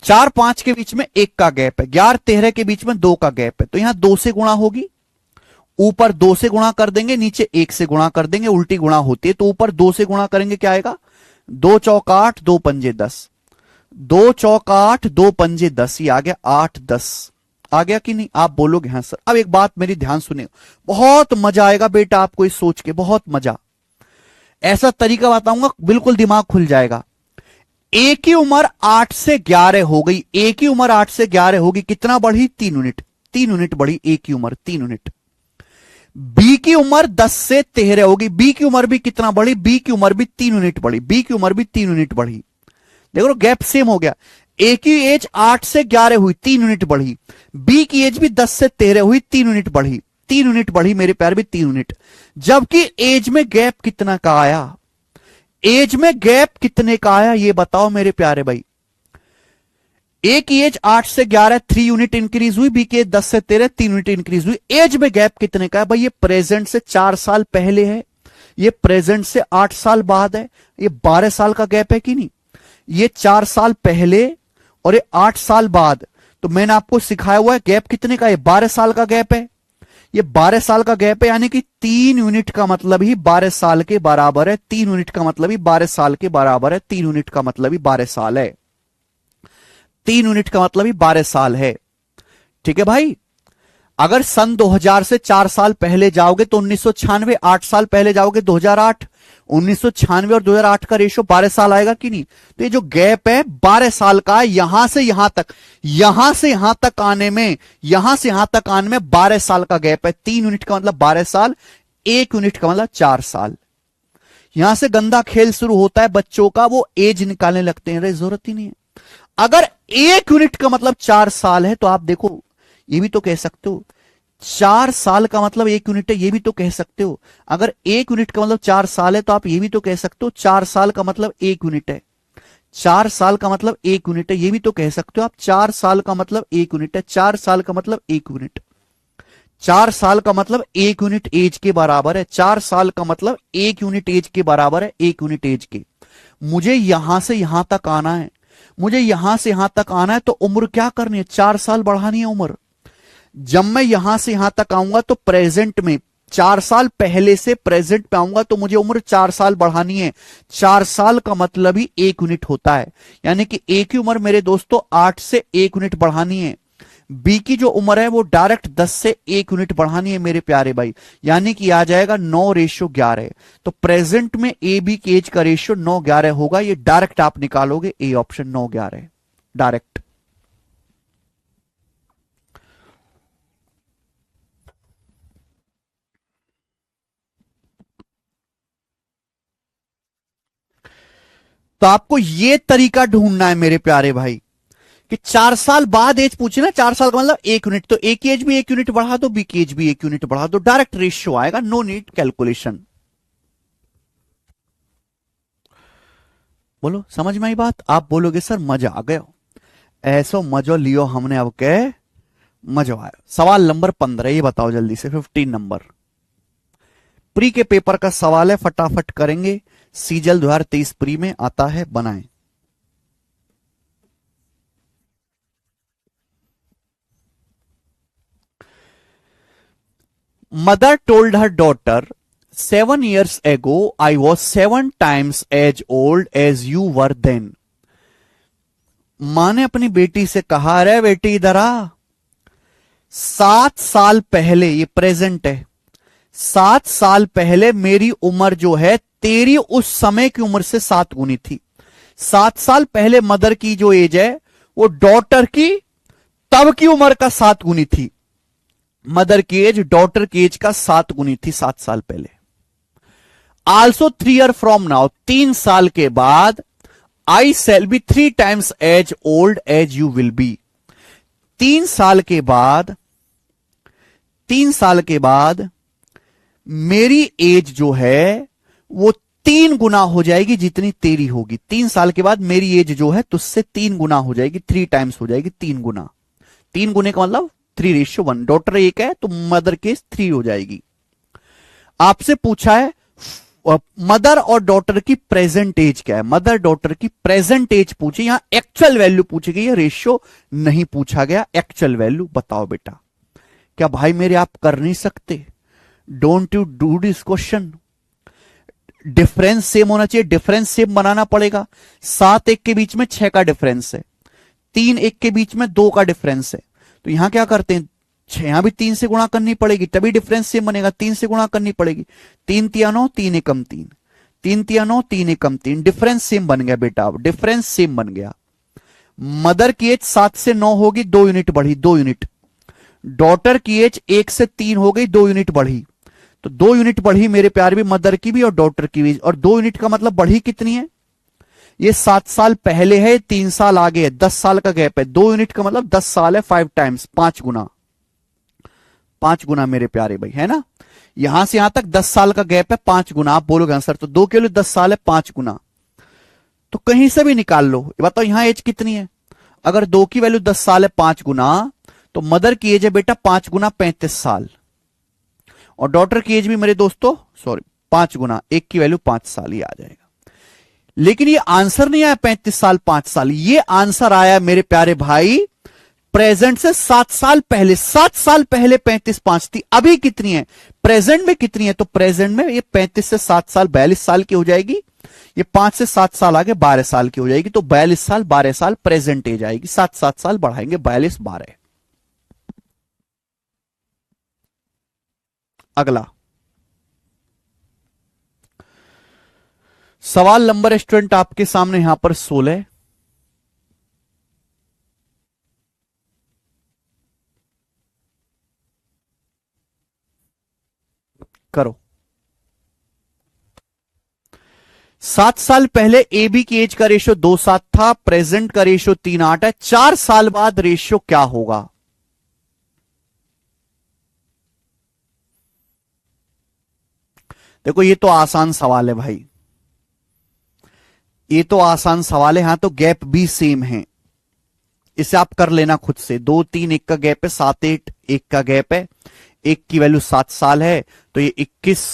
4-5 के बीच में 1 का गैप है, 11-13 के बीच में 2 का गैप है, तो यहां 2 से गुणा होगी, ऊपर 2 से गुणा कर देंगे, नीचे 1 से गुणा कर देंगे, उल्टी गुणा होती है, तो ऊपर 2 से गुणा करेंगे, क्या आएगा, 2 चौक 8, 2 पंजे 10, 2 चौक 8, 2 पंजे 10, ये आ गया 8-10, आ गया कि नहीं, आप बोलोगे हाँ सर। अब एक बात मेरी ध्यान सुनिए, बहुत मजा आएगा बेटा आपको इस सोच के, बहुत मजा। ऐसा तरीका बताऊंगा बिल्कुल दिमाग खुल जाएगा। ए की उम्र 8 से 11 हो गई, ए की उम्र 8 से 11 होगी, कितना बढ़ी, 3 यूनिट, 3 यूनिट बढ़ी ए की उम्र, 3 यूनिट। बी की उम्र 10 से 13 होगी, बी की उम्र भी कितना बढ़ी, बी की उम्र भी 3 यूनिट बढ़ी, बी की उम्र भी 3 यूनिट बढ़ी। देखो गैप सेम हो गया, ए की एज 8 से 11 हुई, 3 यूनिट बढ़ी, बी की एज भी 10 से 13 हुई, 3 यूनिट बढ़ी, 3 यूनिट बढ़ी मेरे प्यार भी 3 यूनिट। जबकि एज में गैप कितना का आया, एज में गैप कितने का आया ये बताओ मेरे प्यारे भाई। ए की एज 8 से 11 3 यूनिट इंक्रीज हुई, बी की एज 10 से 13 3 यूनिट इंक्रीज हुई, एज में गैप कितने का है भाई, ये प्रेजेंट से 4 साल पहले है, ये प्रेजेंट से 8 साल बाद है, ये 12 साल का गैप है कि नहीं, ये 4 साल पहले और ये 8 साल बाद, तो मैंने आपको सिखाया हुआ है गैप कितने का है, 12 साल का गैप है, ये 12 साल का गैप है, यानी कि 3 यूनिट का मतलब ही 12 साल के बराबर है, 3 यूनिट का मतलब ही 12 साल के बराबर है, 3 यूनिट का मतलब ही 12 साल है, 3 यूनिट का मतलब ही 12 साल है। ठीक है भाई, अगर सन 2000 से 4 साल पहले जाओगे तो 1996, 8 साल पहले जाओगे 2008, 1996 और 2008 का रेशियो 12 साल आएगा कि नहीं। तो ये जो गैप है 12 साल का, यहां से यहां तक, यहां से यहां तक आने में, यहां से यहां तक आने में 12 साल का गैप है। 3 यूनिट का मतलब 12 साल, 1 यूनिट का मतलब 4 साल। यहां से गंदा खेल शुरू होता है बच्चों का, वो एज निकालने लगते हैं, जरूरत ही नहीं है। अगर 1 यूनिट का मतलब 4 साल है तो आप देखो, ये भी तो कह सकते हो 4 साल का मतलब 1 यूनिट है, ये भी तो कह सकते हो। अगर 1 यूनिट का मतलब 4 साल है तो आप ये भी तो कह सकते हो 4 साल का मतलब 1 यूनिट है, 4 साल का मतलब 1 यूनिट है, ये भी तो कह सकते हो आप 4 साल का मतलब 1 यूनिट है, 4 साल का मतलब 1 यूनिट, 4 साल का मतलब 1 यूनिट एज के बराबर है, 4 साल का मतलब 1 यूनिट एज के बराबर है, 1 यूनिट एज के। मुझे यहां से यहां तक आना है, मुझे यहां से यहां तक आना है, तो उम्र क्या करनी है, 4 साल बढ़ानी है उम्र। जब मैं यहां से यहां तक आऊंगा तो प्रेजेंट में 4 साल पहले से प्रेजेंट पे आऊंगा तो मुझे उम्र 4 साल बढ़ानी है। 4 साल का मतलब ही 1 यूनिट होता है, यानी कि ए की उम्र मेरे दोस्तों 8 से 1 यूनिट बढ़ानी है, बी की जो उम्र है वो डायरेक्ट 10 से 1 यूनिट बढ़ानी है मेरे प्यारे भाई, यानी कि आ जाएगा 9:11। तो प्रेजेंट में ए बी की एज का रेशियो 9:11 होगा, ये डायरेक्ट आप निकालोगे, ए ऑप्शन 9:11 डायरेक्ट। तो आपको यह तरीका ढूंढना है मेरे प्यारे भाई कि 4 साल बाद एज पूछे ना, 4 साल का मतलब 1 यूनिट, तो ए की एज भी 1 यूनिट बढ़ा दो, बी की एज भी 1 यूनिट बढ़ा दो, डायरेक्ट रेशियो आएगा, नो नीड कैलकुलेशन। बोलो समझ में आई बात? आप बोलोगे सर मजा आ गया, ऐसो मजो लियो हमने अब के, मजा आया। सवाल नंबर 15 ये बताओ जल्दी से, 15 नंबर प्री के पेपर का सवाल है, फटाफट करेंगे। सीजल 2023 प्री में आता है, बनाएं। Mother told her daughter 7 years ago I was 7 times as old as you were then। मां ने अपनी बेटी से कहा, अरे बेटी इधर आ, 7 साल पहले, ये प्रेजेंट है, 7 साल पहले मेरी उम्र जो है तेरी उस समय की उम्र से 7 गुनी थी। 7 साल पहले मदर की जो एज है वो डॉटर की तब की उम्र का 7 गुनी थी। मदर की एज डॉटर की एज का 7 गुनी थी 7 साल पहले। आल्सो 3 years फ्रॉम नाउ, 3 साल के बाद, I shall be 3 times as old as you will be. 3 साल के बाद, 3 साल के बाद मेरी एज जो है वो 3 गुना हो जाएगी जितनी तेरी होगी। 3 साल के बाद मेरी एज जो है तुझसे 3 गुना हो जाएगी, 3 times हो जाएगी, 3 गुना। 3 गुने का मतलब 3:1। डॉटर 1 है तो मदर की एज 3 हो जाएगी। आपसे पूछा है मदर और डॉटर की प्रेजेंट एज क्या है, मदर डॉटर की प्रेजेंट एज पूछी, यहां एक्चुअल वैल्यू पूछी गई है, रेशियो नहीं पूछा गया। एक्चुअल वैल्यू बताओ बेटा। क्या भाई मेरे आप कर नहीं सकते? Don't you do this question? Difference same होना चाहिए, डिफरेंस सेम बनाना पड़ेगा। 7-1 के बीच में 6 का डिफरेंस है, 3-1 के बीच में 2 का डिफरेंस है। तो यहां क्या करते हैं, यहां भी 3 से गुणा करनी पड़ेगी तभी डिफरेंस सेम बनेगा। 3 से गुणा करनी पड़ेगी, 3 तिया 9, 3 एकम 3, 3 तिया 9, 3 एकम 3। डिफरेंस सेम बन गया बेटा, अब डिफरेंस सेम बन गया। मदर की एज 7 से 9 होगी, 2 यूनिट बढ़ी, 2 यूनिट। डॉटर की एज 1 से 3 हो गई, 2 यूनिट बढ़ी। तो 2 यूनिट बढ़ी मेरे प्यार भी, मदर की भी और डॉटर की भी। और 2 यूनिट का मतलब बढ़ी कितनी है? ये 7 साल पहले है, 3 साल आगे है, 10 साल का गैप है। 2 यूनिट का मतलब 10 साल है, 5 times, 5 गुना, 5 गुना मेरे प्यारे भाई, है ना। यहां से यहां तक 10 साल का गैप है, 5 गुना। आप बोलोगे आंसर तो 2 के लिए 10 साल है, 5 गुना। तो कहीं से भी निकाल लो। बताओ यहां एज कितनी है? अगर 2 की वैल्यू 10 साल है, 5 गुना, तो मदर की एज है बेटा 5 गुना 35 साल, और डॉटर की एज भी मेरे दोस्तों, सॉरी, 5 गुना 1 की वैल्यू 5 साल ही आ जाएगा। लेकिन ये आंसर नहीं आया 35 साल 5 साल, ये आंसर आया मेरे प्यारे भाई प्रेजेंट से 7 साल पहले। 7 साल पहले 35 5 थी, अभी कितनी है, प्रेजेंट में कितनी है? तो प्रेजेंट में ये 35 से 7 साल 42 साल की हो जाएगी। ये 5 से 7 साल आगे 12 साल की हो जाएगी। तो 42 साल 12 साल प्रेजेंट एज आएगी। 7 साल बढ़ाएंगे, 42 12। अगला सवाल नंबर स्टूडेंट आपके सामने यहां पर 16। करो। 7 साल पहले ए बी की एज का रेशियो 2:7 था, प्रेजेंट का रेशियो 3:8 है। 4 साल बाद रेशियो क्या होगा? देखो ये तो आसान सवाल है भाई, ये तो आसान सवाल है। यहां तो गैप भी सेम है, इसे आप कर लेना खुद से। 2 3 1 का गैप है, 7 8 1 का गैप है। 1 की वैल्यू 7 साल है तो ये 21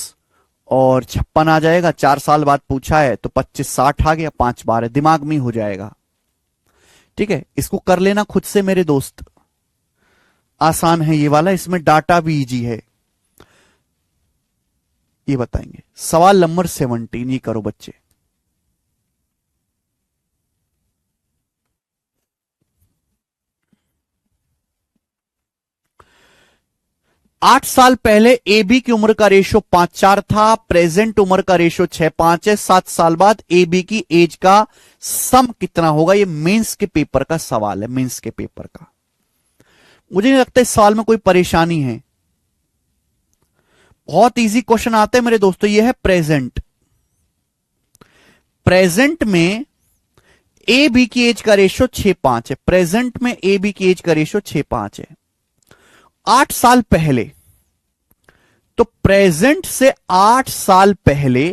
और 56 आ जाएगा। 4 साल बाद पूछा है तो 25 60 आ गया, 5 12 दिमाग में हो जाएगा। ठीक है, इसको कर लेना खुद से मेरे दोस्त, आसान है ये वाला, इसमें डाटा भी इजी है। ये बताएंगे। सवाल नंबर 17 ये करो बच्चे। 8 साल पहले ए बी की उम्र का रेशियो 5:4 था, प्रेजेंट उम्र का रेशियो 6:5 है। 7 साल बाद ए बी की एज का सम कितना होगा? ये मेंस के पेपर का सवाल है, मेंस के पेपर का। मुझे नहीं लगता इस सवाल में कोई परेशानी है, बहुत इजी क्वेश्चन आते हैं मेरे दोस्तों। ये है प्रेजेंट, प्रेजेंट में ए बी की एज का रेशियो 6:5 है। प्रेजेंट में ए बी की एज का रेशियो 6:5 है। 8 साल पहले, तो प्रेजेंट से 8 साल पहले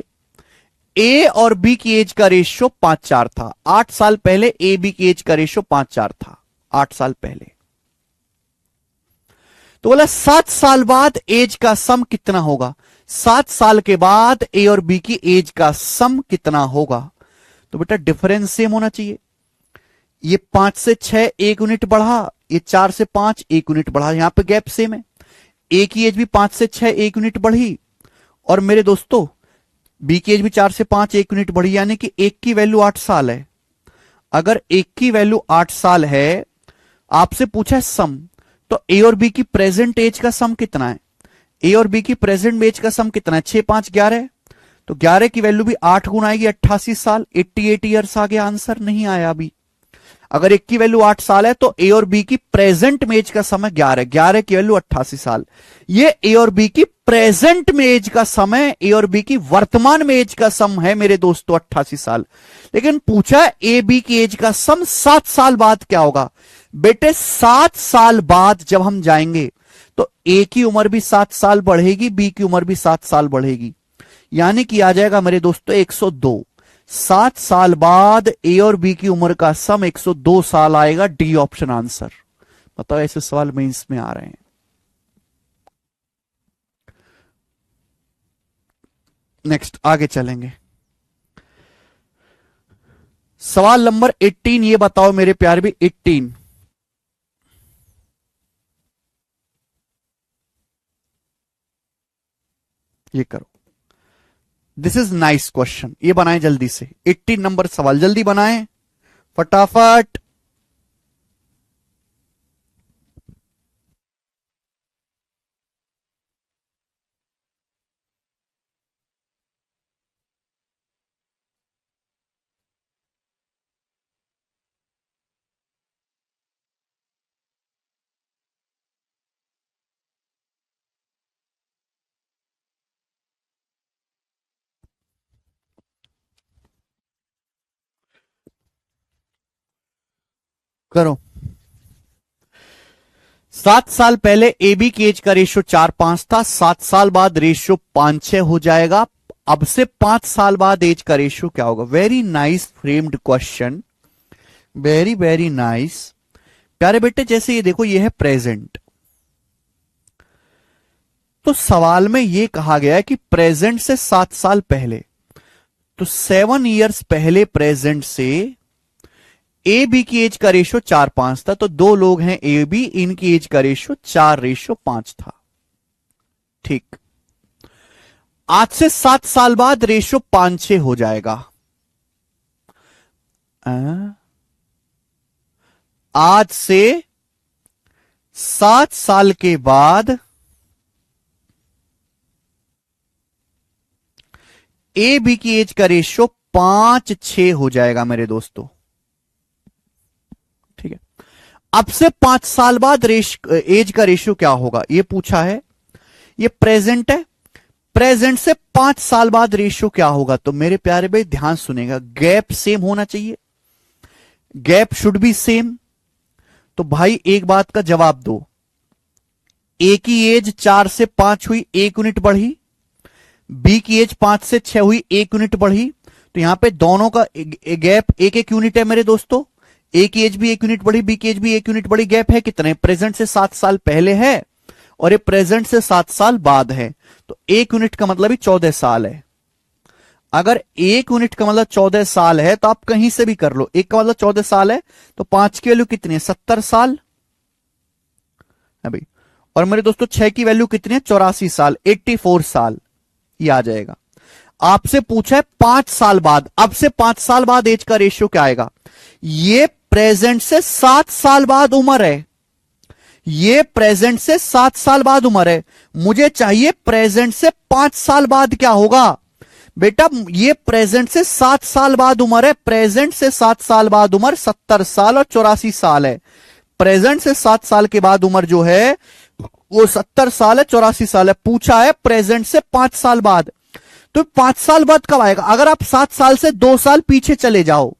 ए और बी की एज का रेशियो 5:4 था। 8 साल पहले ए बी की एज का रेशियो 5:4 था, 8 साल पहले। तो बोला 7 साल बाद एज का सम कितना होगा। 7 साल के बाद ए और बी की एज का सम कितना होगा। तो बेटा डिफरेंस सेम होना चाहिए। ये 5 से 6 1 यूनिट बढ़ा, ये 4 से 5 1 यूनिट बढ़ा, यहां पे गैप सेम है। ए की एज भी 5 से 6 1 यूनिट बढ़ी, और मेरे दोस्तों बी की एज भी 4 से 5 1 यूनिट बढ़ी, यानी कि एक की वैल्यू 8 साल है। अगर एक की वैल्यू 8 साल है, आपसे पूछा है सम, तो ए और बी की प्रेजेंट एज का सम कितना है। ए और बी की प्रेजेंट एज का सम कितना है, 6 5 11, तो 11 की वैल्यू भी 8 गुना आएगी, 88 साल, 88 ईयर्स आ गया आंसर, नहीं आया अभी। अगर एक की वैल्यू 8 साल है तो ए और बी की प्रेजेंट में एज का समय 11, 11 की वैल्यू 88 साल। ये ए और बी की प्रेजेंट में एज का समय, ए और बी की वर्तमान में एज का सम है मेरे दोस्तों 88 साल। लेकिन पूछा ए बी की एज का सम 7 साल बाद क्या होगा। बेटे 7 साल बाद जब हम जाएंगे तो ए की उम्र भी 7 साल बढ़ेगी, बी की उम्र भी 7 साल बढ़ेगी, यानी कि आ जाएगा मेरे दोस्तों 102। 7 साल बाद ए और बी की उम्र का सम 102 साल आएगा, डी ऑप्शन आंसर। बताओ ऐसे सवाल मेंस में आ रहे हैं। नेक्स्ट आगे चलेंगे। सवाल नंबर 18, ये बताओ मेरे प्यारे भी 18, ये करो। दिस इज नाइस क्वेश्चन, ये बनाएं जल्दी से। 18 नंबर सवाल जल्दी बनाएं फटाफट। करो। 7 साल पहले ए बी की एज का रेशियो 4:5 था, 7 साल बाद रेशियो 5:6 हो जाएगा। अब से 5 साल बाद एज का रेशियो क्या होगा। Very nice framed question, very very nice. प्यारे बेटे जैसे ये देखो, ये है प्रेजेंट, तो सवाल में ये कहा गया है कि प्रेजेंट से 7 साल पहले, तो 7 इयर्स पहले प्रेजेंट से ए बी की एज का रेशियो 4:5 था, तो 2 लोग हैं ए बी, इनकी एज का रेशियो 4:5 था। ठीक, आज से 7 साल बाद रेशियो 5:6 हो जाएगा। आज से 7 साल के बाद ए बी की एज का रेशियो 5:6 हो जाएगा मेरे दोस्तों। ठीक है, अब से 5 साल बाद एज का रेशियो क्या होगा, ये पूछा है। ये प्रेजेंट है, प्रेजेंट से 5 साल बाद रेशियो क्या होगा। तो मेरे प्यारे भाई ध्यान सुनेगा, गैप सेम होना चाहिए, गैप शुड बी सेम। तो भाई एक बात का जवाब दो, ए की एज 4 से 5 हुई, 1 यूनिट बढ़ी, बी की एज 5 से 6 हुई, 1 यूनिट बढ़ी। तो यहां पे दोनों का गैप 1-1 यूनिट है मेरे दोस्तों। ए की एज भी 1 यूनिट बढ़ी, बी की एज भी 1 यूनिट बढ़ी। गैप है कितने, प्रेजेंट से 7 साल पहले है और ये प्रेजेंट से 7 साल बाद है, तो 1 यूनिट का मतलब ही 14 साल है। अगर 1 यूनिट का मतलब 14 साल है तो आप कहीं से भी कर लो, 1 का मतलब 14 साल है, तो 5 की वैल्यू कितनी है, 70 साल है भाई। और मेरे दोस्तों 6 की वैल्यू कितनी है, 84 साल, 84 साल, ये आ जाएगा। आपसे पूछा है 5 साल बाद, अब से 5 साल बाद एज का रेशियो क्या आएगा। ये प्रेजेंट से 7 साल बाद उम्र है, ये प्रेजेंट से 7 साल बाद उम्र है, मुझे चाहिए प्रेजेंट से 5 साल बाद क्या होगा। बेटा ये प्रेजेंट से 7 साल बाद उम्र है, प्रेजेंट से 7 साल बाद उम्र 70 साल और 84 साल है। प्रेजेंट से 7 साल के बाद उम्र जो है वो 70 साल है, 84 साल है। पूछा है प्रेजेंट से 5 साल बाद, तो 5 साल बाद कब आएगा। अगर आप 7 साल से 2 साल पीछे चले जाओ,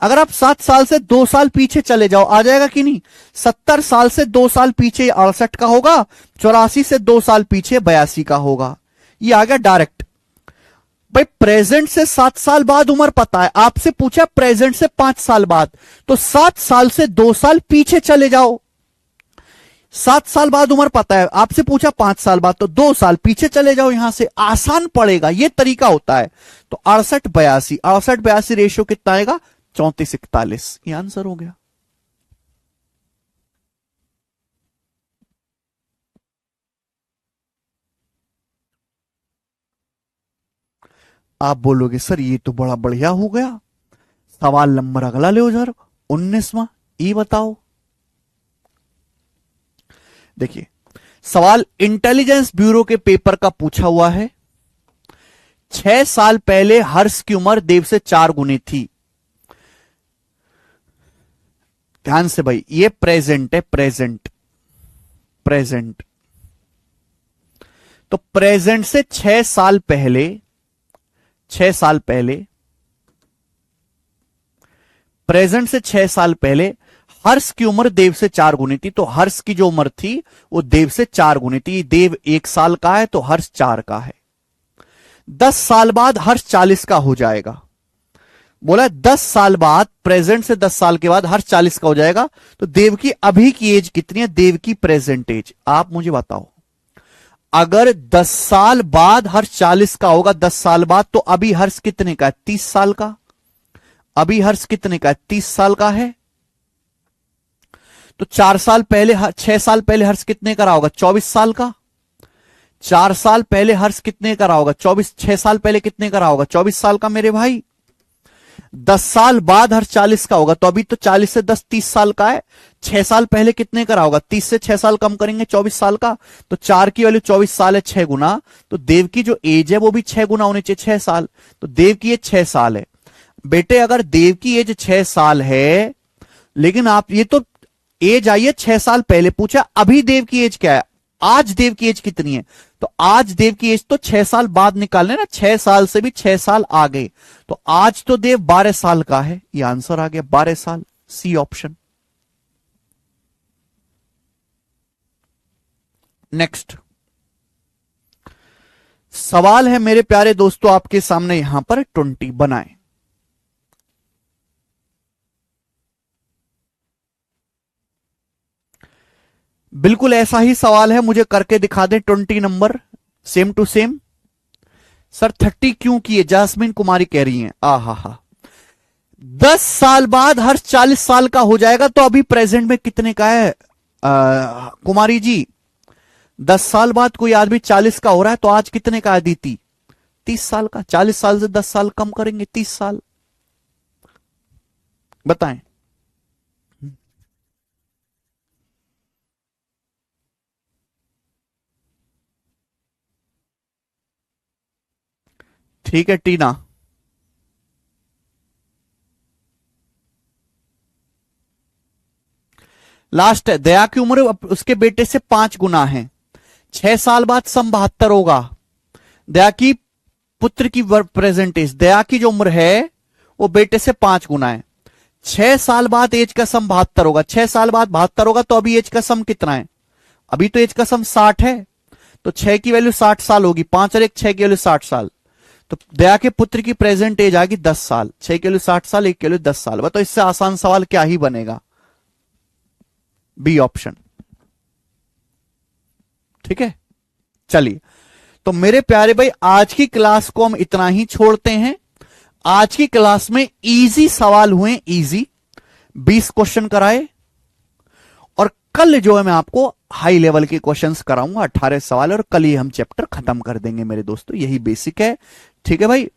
अगर आप 7 साल से 2 साल पीछे चले जाओ, आ जाएगा कि नहीं। 70 साल से 2 साल पीछे 68 का होगा, 84 से 2 साल पीछे 82 का होगा, ये आ गया डायरेक्ट। भाई प्रेजेंट से 7 साल बाद उम्र पता है, आपसे पूछा प्रेजेंट से 5 साल बाद, तो 7 साल से 2 साल पीछे चले जाओ। 7 साल बाद उम्र पता है, आपसे पूछा 5 साल बाद, तो 2 साल पीछे चले जाओ, यहां से आसान पड़ेगा, ये तरीका होता है। तो 68-82 रेशियो कितना आएगा? 34-41, ये आंसर हो गया। आप बोलोगे सर ये तो बड़ा बढ़िया हो गया, सवाल नंबर अगला ले सर, 19वां, ये बताओ। देखिए सवाल इंटेलिजेंस ब्यूरो के पेपर का पूछा हुआ है। 6 साल पहले हर्ष की उम्र देव से 4 गुनी थी। ध्यान से भाई, ये प्रेजेंट है, प्रेजेंट प्रेजेंट। तो प्रेजेंट से 6 साल पहले, 6 साल पहले, प्रेजेंट से 6 साल पहले हर्ष की उम्र देव से 4 गुनी थी। तो हर्ष की जो उम्र थी वो देव से 4 गुनी थी। देव 1 साल का है तो हर्ष 4 का है। 10 साल बाद हर्ष 40 का हो जाएगा। बोला 10 साल बाद, प्रेजेंट से 10 साल के बाद हर्ष 40 का हो जाएगा। तो देव की अभी की एज कितनी है? देव की प्रेजेंट एज आप मुझे बताओ। अगर 10 साल बाद हर्ष 40 का होगा, 10 साल बाद, तो अभी हर्ष कितने का है? 30 साल का। अभी हर्ष कितने का है? 30 साल का है। तो 4 साल पहले, 6 साल पहले हर्ष कितने का रहा होगा? 24 साल का। 4 साल पहले हर्ष कितने का रहा होगा? 24। 6 साल पहले कितने का रहा होगा? 24 साल का मेरे भाई। 10 साल बाद हर्ष 40 का होगा, तो अभी तो 40 से 10 30 साल का है। 6 साल पहले कितने का रहा होगा? 30 से 6 साल कम करेंगे, 24 साल का। तो 4 की वैल्यू 24 साल है, 6 गुना। तो देव की जो एज है वो भी 6 गुना होनी चाहिए, 6 साल। तो देव की एज 6 साल है। बेटे अगर देव की एज 6 साल है, लेकिन आप ये तो एज आई है 6 साल पहले, पूछा अभी देव की एज क्या है, आज देव की एज कितनी है? तो आज देव की एज तो 6 साल बाद निकालने ना, 6 साल से भी 6 साल आगे। तो आज तो देव 12 साल का है, ये आंसर आ गया 12 साल, सी ऑप्शन। नेक्स्ट सवाल है मेरे प्यारे दोस्तों आपके सामने, यहां पर 20 बनाए। बिल्कुल ऐसा ही सवाल है, मुझे करके दिखा दे 20 number, same to same. Sir 30 क्यों किए? जासमीन कुमारी कह रही हैं। हा 10 साल बाद हर 40 साल का हो जाएगा, तो अभी प्रेजेंट में कितने का है कुमारी जी? 10 साल बाद कोई आदमी 40 का हो रहा है, तो आज कितने का है दीदी? 30 साल का। 40 साल से 10 साल कम करेंगे, 30 साल। बताएं। ठीक है टीना। लास्ट है, दया की उम्र उसके बेटे से 5 गुना है। 6 साल बाद सम 72 होगा। दया की पुत्र की प्रेजेंट एज, दया की जो उम्र है वो बेटे से 5 गुना है। 6 साल बाद एज का सम 72 होगा। 6 साल बाद 72 होगा, तो अभी एज का सम कितना है? अभी तो एज का सम 60 है, तो 6 की वैल्यू 60 साल होगी। 5 और 1 6 की वैल्यू 60 साल। तो दया के पुत्र की प्रेजेंट एज आ गई 10 साल। 6 की वैल्यू 60 साल, 1 की वैल्यू 10 साल। बताओ इससे आसान सवाल क्या ही बनेगा? B option. ठीक है, चलिए। तो मेरे प्यारे भाई आज की क्लास को हम इतना ही छोड़ते हैं। आज की क्लास में इजी सवाल हुए, इजी 20 क्वेश्चन कराए, और कल जो है मैं आपको हाई लेवल के क्वेश्चंस कराऊंगा, 18 सवाल, और कल ही हम चैप्टर खत्म कर देंगे मेरे दोस्तों। यही बेसिक है, ठीक है भाई।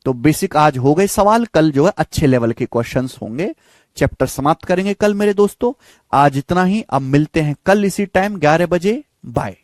तो बेसिक आज हो गए सवाल, कल जो है अच्छे लेवल के क्वेश्चंस होंगे। चैप्टर समाप्त करेंगे कल मेरे दोस्तों। आज इतना ही, अब मिलते हैं कल इसी टाइम 11 बजे। बाय।